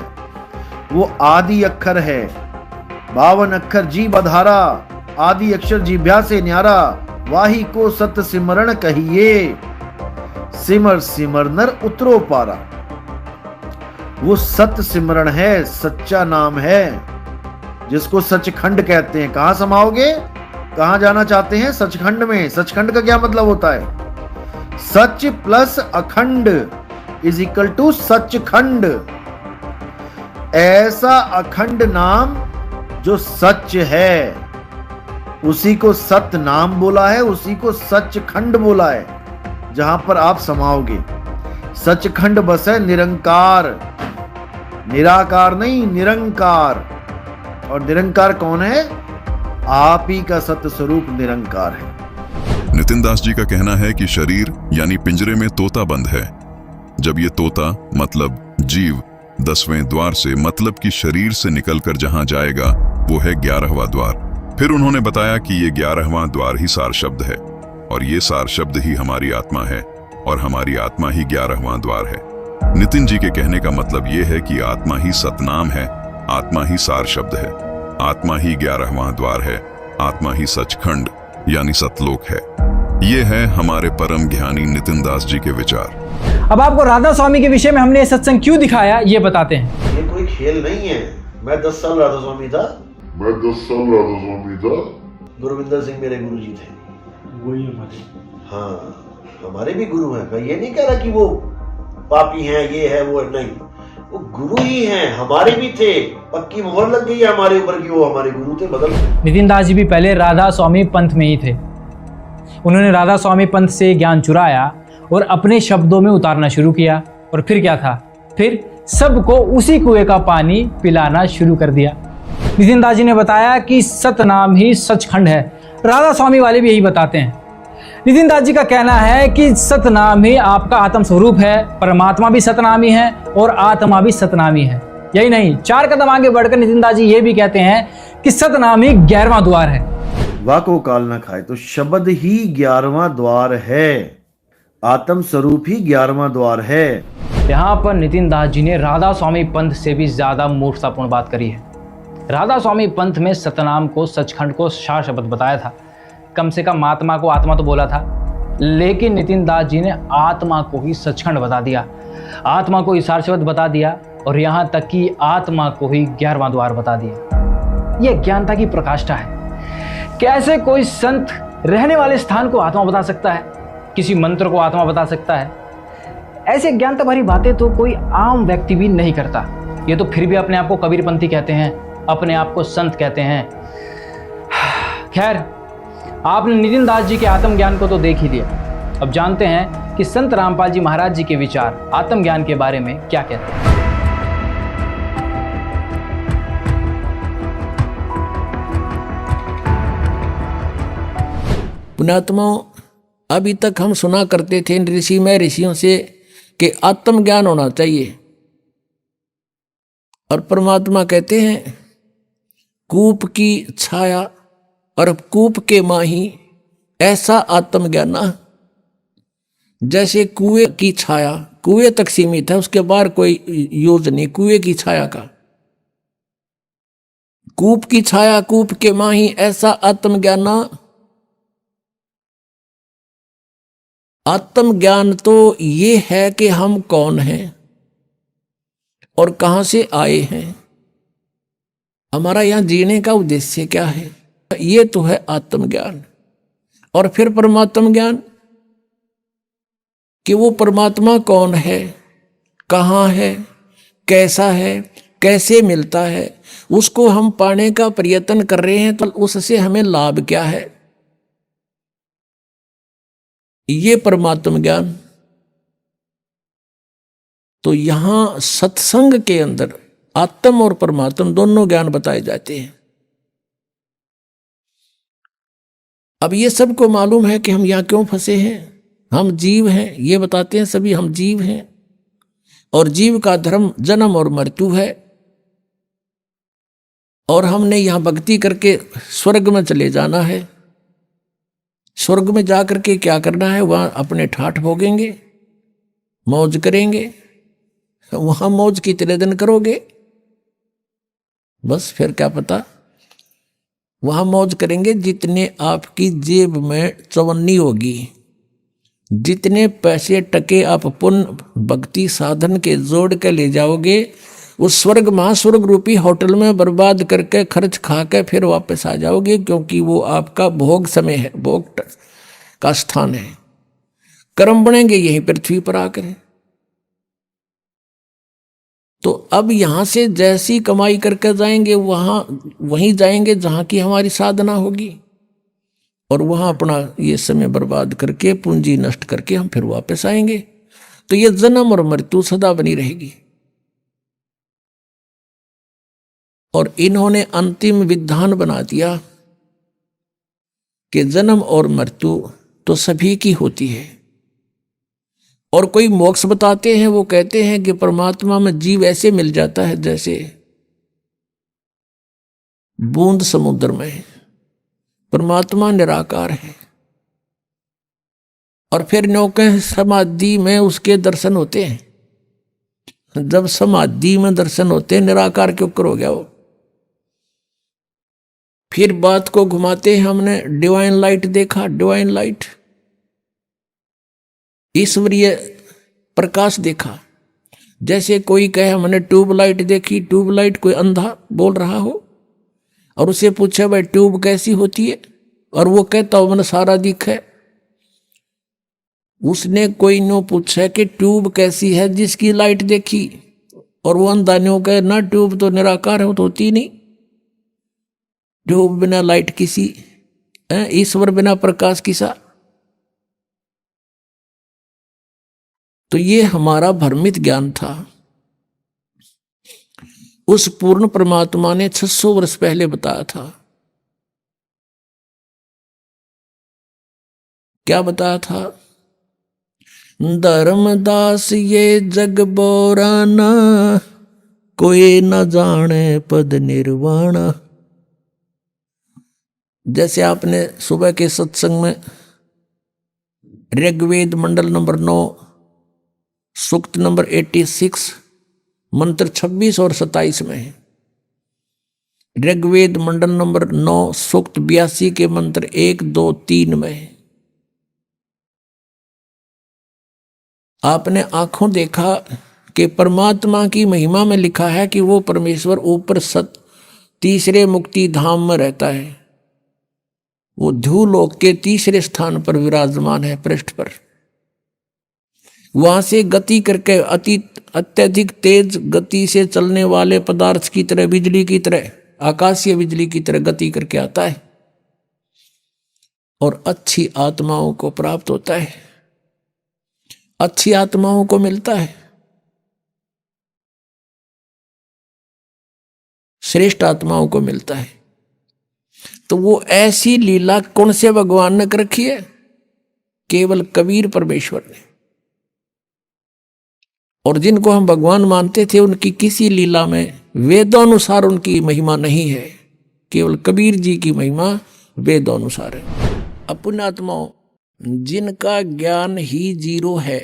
वो आदि अक्षर है। 52 अक्षर जी बधारा, आदि अक्षर जीभ्या से न्यारा, वाही को सत सिमरण कहिए, सिमर सिमर नर उतरो पारा। वो सत सिमरण है, सच्चा नाम है, जिसको सचखंड कहते हैं। कहां समाओगे? कहां जाना चाहते हैं? सचखंड में। सचखंड का क्या मतलब होता है? सच प्लस अखंड इज इक्वल टू सचखंड। ऐसा अखंड नाम जो सच है, उसी को सत नाम बोला है, उसी को सचखंड बोला है, जहां पर आप समाओगे। सचखंड बस है निरंकार, निराकार नहीं, निरंकार। और निरंकार कौन है? आप ही का सत्य स्वरूप निरंकार है। नितिन दास जी का कहना है कि शरीर यानी पिंजरे में तोता बंद है। जब ये तोता मतलब जीव 10वें द्वार से मतलब कि शरीर से निकलकर जहां जाएगा वो है 11वां द्वार। फिर उन्होंने बताया कि ये 11वां द्वार ही सार शब्द है, और ये सार शब्द ही हमारी आत्मा है, और हमारी आत्मा ही 11वां द्वार है। नितिन जी के कहने का मतलब ये है कि आत्मा ही सतनाम है, आत्मा ही सार शब्द है, आत्मा ही 11वां द्वार है, आत्मा ही सचखंड यानी सतलोक है। ये है हमारे परम ज्ञानी नितिन दास जी के विचार। अब आपको राधा स्वामी के विषय में हमने ये सत्संग क्यों दिखाया, ये बताते हैं। ये कोई खेल नहीं है। मैं 10 साल राधा स्वामी था। गुरुविंदर सिंह मेरे गुरु जी थे। वही हमारे, हाँ हमारे भी गुरु हैं। मैं ये नहीं कह रहा कि वो पापी हैं, ये है वो है, नहीं, वो गुरु ही हैं। हमारे भी थे, पक्की मोहर लग गई है हमारे ऊपर कि वो हमारे गुरु थे। बदल नितिन दास जी भी पहले राधा स्वामी पंथ में ही थे। उन्होंने राधा स्वामी पंथ से ज्ञान चुराया और अपने शब्दों में उतारना शुरू किया। और फिर क्या था, फिर सबको उसी कुएं का पानी पिलाना शुरू कर दिया। नितिन दास जी ने बताया कि सतनाम ही सचखंड है। राधा स्वामी वाले भी यही बताते हैं। नितिन दास जी का कहना है कि सतनाम ही आपका आत्म स्वरूप है, परमात्मा भी सतनामी है और आत्मा भी सतनामी है। यही नहीं, 4 कदम आगे बढ़कर नितिन दास जी ये भी कहते हैं कि सतनाम ही 11वां द्वार है। वाको काल न खाए, तो शब्द ही 11वां द्वार है। आत्म स्वरूप ही 11वां द्वार है। यहाँ पर नितिन दास जी ने राधा स्वामी पंथ से भी ज्यादा मूर्खतापूर्ण बात करी है। राधा स्वामी पंथ में सतनाम को, सचखंड को सार शब्द बताया था। कम से कम आत्मा को आत्मा तो बोला था, लेकिन नितिन दास जी ने आत्मा को ही सचखंड बता दिया, आत्मा को ही सार शब्द बता दिया और यहाँ तक कि आत्मा को ही 11वां द्वार बता दिया। यह ज्ञानता की प्रकाष्ठा है। कैसे कोई संत रहने वाले स्थान को आत्मा बता सकता है, किसी मंत्र को आत्मा बता सकता है? ऐसे ज्ञानता भरी बातें तो कोई आम व्यक्ति भी नहीं करता। ये तो फिर भी अपने आप को कबीरपंथी कहते हैं, अपने आप को संत कहते हैं। खैर, आपने नितिन दास जी के आत्मज्ञान को तो देख ही लिया। अब जानते हैं कि संत रामपाल जी महाराज जी के विचार आत्मज्ञान के बारे में क्या कहते हैं। पुण्यात्माओं, अभी तक हम सुना करते थे ऋषि में ऋषियों से कि आत्मज्ञान होना चाहिए, और परमात्मा कहते हैं कूप की छाया और कूप के माही ऐसा आत्मज्ञान। जैसे कुएं की छाया कुएं तक सीमित है, उसके बाहर कोई यूज नहीं कुएं की छाया का। कूप की छाया कूप के माही ऐसा आत्मज्ञान। आत्मज्ञान तो ये है कि हम कौन हैं और कहां से आए हैं, हमारा यहां जीने का उद्देश्य क्या है, ये तो है आत्मज्ञान। और फिर परमात्म ज्ञान कि वो परमात्मा कौन है, कहाँ है, कैसा है, कैसे मिलता है, उसको हम पाने का प्रयत्न कर रहे हैं तो उससे हमें लाभ क्या है, ये परमात्म ज्ञान। तो यहां सत्संग के अंदर आत्म और परमात्म दोनों ज्ञान बताए जाते हैं। अब ये सबको मालूम है कि हम यहां क्यों फंसे हैं, हम जीव हैं, ये बताते हैं सभी हम जीव हैं और जीव का धर्म जन्म और मृत्यु है, और हमने यहां भक्ति करके स्वर्ग में चले जाना है। स्वर्ग में जाकर के क्या करना है, वहां अपने ठाठ भोगेंगे, मौज करेंगे। वहां मौज कितने दिन करोगे, बस फिर क्या पता, वहां मौज करेंगे जितने आपकी जेब में चवन्नी होगी, जितने पैसे टके आप पुण्य भक्ति साधन के जोड़ के ले जाओगे, उस स्वर्ग महास्वर्ग रूपी होटल में बर्बाद करके खर्च खा के फिर वापस आ जाओगे, क्योंकि वो आपका भोग समय है, भोग का स्थान है। कर्म बनेंगे यहीं पृथ्वी पर आकर। तो अब यहां से जैसी कमाई करके जाएंगे वहीं जाएंगे जहां की हमारी साधना होगी, और वहां अपना ये समय बर्बाद करके पूंजी नष्ट करके हम फिर वापस आएंगे। तो ये जन्म और मृत्यु सदा बनी रहेगी। और इन्होंने अंतिम विधान बना दिया कि जन्म और मृत्यु तो सभी की होती है। और कोई मोक्ष बताते हैं, वो कहते हैं कि परमात्मा में जीव ऐसे मिल जाता है जैसे बूंद समुद्र में। परमात्मा निराकार है, और फिर नौके समाधि में उसके दर्शन होते हैं। जब समाधि में दर्शन होते हैं, निराकार क्यों करोगे वो। फिर बात को घुमाते हैं, हमने डिवाइन लाइट देखा, डिवाइन लाइट ईश्वरीय प्रकाश देखा। जैसे कोई कहे हमने ट्यूबलाइट देखी, ट्यूबलाइट कोई अंधा बोल रहा हो और उसे पूछे भाई ट्यूब कैसी होती है, और वो कहता हो मैंने सारा दिखे। उसने कोई नो पूछा कि ट्यूब कैसी है जिसकी लाइट देखी, और वो अंधा नो कहे ना ट्यूब तो निराकार है, तो होती नहीं। ट्यूब बिना लाइट किसी, ईश्वर बिना प्रकाश किसा। तो ये हमारा भ्रमित ज्ञान था। उस पूर्ण परमात्मा ने 600 वर्ष पहले बताया था। क्या बताया था? धर्मदास ये जग बोराना, कोई न जाने पद निर्वाणा। जैसे आपने सुबह के सत्संग में ऋग्वेद मंडल नंबर 9 सूक्त नंबर 86 मंत्र 26 और 27 में है। ऋग्वेद मंडल नंबर 9 सूक्त 82 के मंत्र 1, 2, 3 में है। आपने आंखों देखा कि परमात्मा की महिमा में लिखा है कि वो परमेश्वर ऊपर तीसरे मुक्ति धाम में रहता है। वो ध्रुवलोक के तीसरे स्थान पर विराजमान है, पृष्ठ पर। वहां से गति करके अत्यधिक तेज गति से चलने वाले पदार्थ की तरह, बिजली की तरह, आकाशीय बिजली की तरह गति करके आता है और अच्छी आत्माओं को प्राप्त होता है, अच्छी आत्माओं को मिलता है, श्रेष्ठ आत्माओं को मिलता है। तो वो ऐसी लीला कौन से भगवान ने कर रखी है? केवल कबीर परमेश्वर ने। और जिनको हम भगवान मानते थे उनकी किसी लीला में वेदानुसार उनकी महिमा नहीं है, केवल कबीर जी की महिमा वेदानुसार है। अपने आत्माओं जिनका ज्ञान ही जीरो है,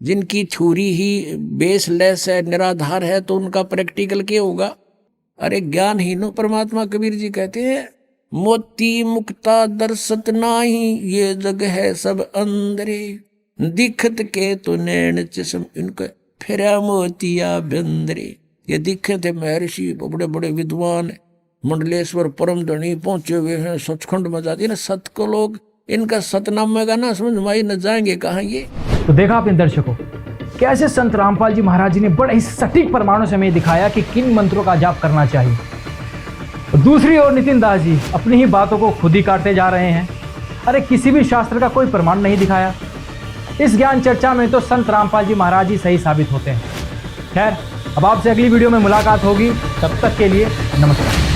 जिनकी छुरी ही बेसलेस है, निराधार है, तो उनका प्रैक्टिकल क्या होगा? अरे ज्ञानहीनो परमात्मा कबीर जी कहते हैं, मोती मुक्ता दर्शत नाही, ये जग है सब अंदरे, दिखत के तो नैन चश्म इनके फिरा मोतिया बंदरे। ये दिखे थे महर्षि, बड़े बड़े विद्वान, मंडलेश्वर परम धनी पहुंचे हुए हैं, सचखंड में जाती है ना सत को लोग, इनका सतनामे का ना समझ माई न जाएंगे कहाँ ये। तो देखा आपने दर्शकों, कैसे संत रामपाल जी महाराज जी ने बड़े ही सटीक प्रमाणों से हमें दिखाया कि किन मंत्रों का जाप करना चाहिए। और दूसरी ओर नितिन दास जी अपनी ही बातों को खुद ही काटते जा रहे हैं। अरे किसी भी शास्त्र का कोई प्रमाण नहीं दिखाया। इस ज्ञान चर्चा में तो संत रामपाल जी महाराज जी सही साबित होते हैं। खैर, अब आपसे अगली वीडियो में मुलाकात होगी, तब तक के लिए नमस्कार।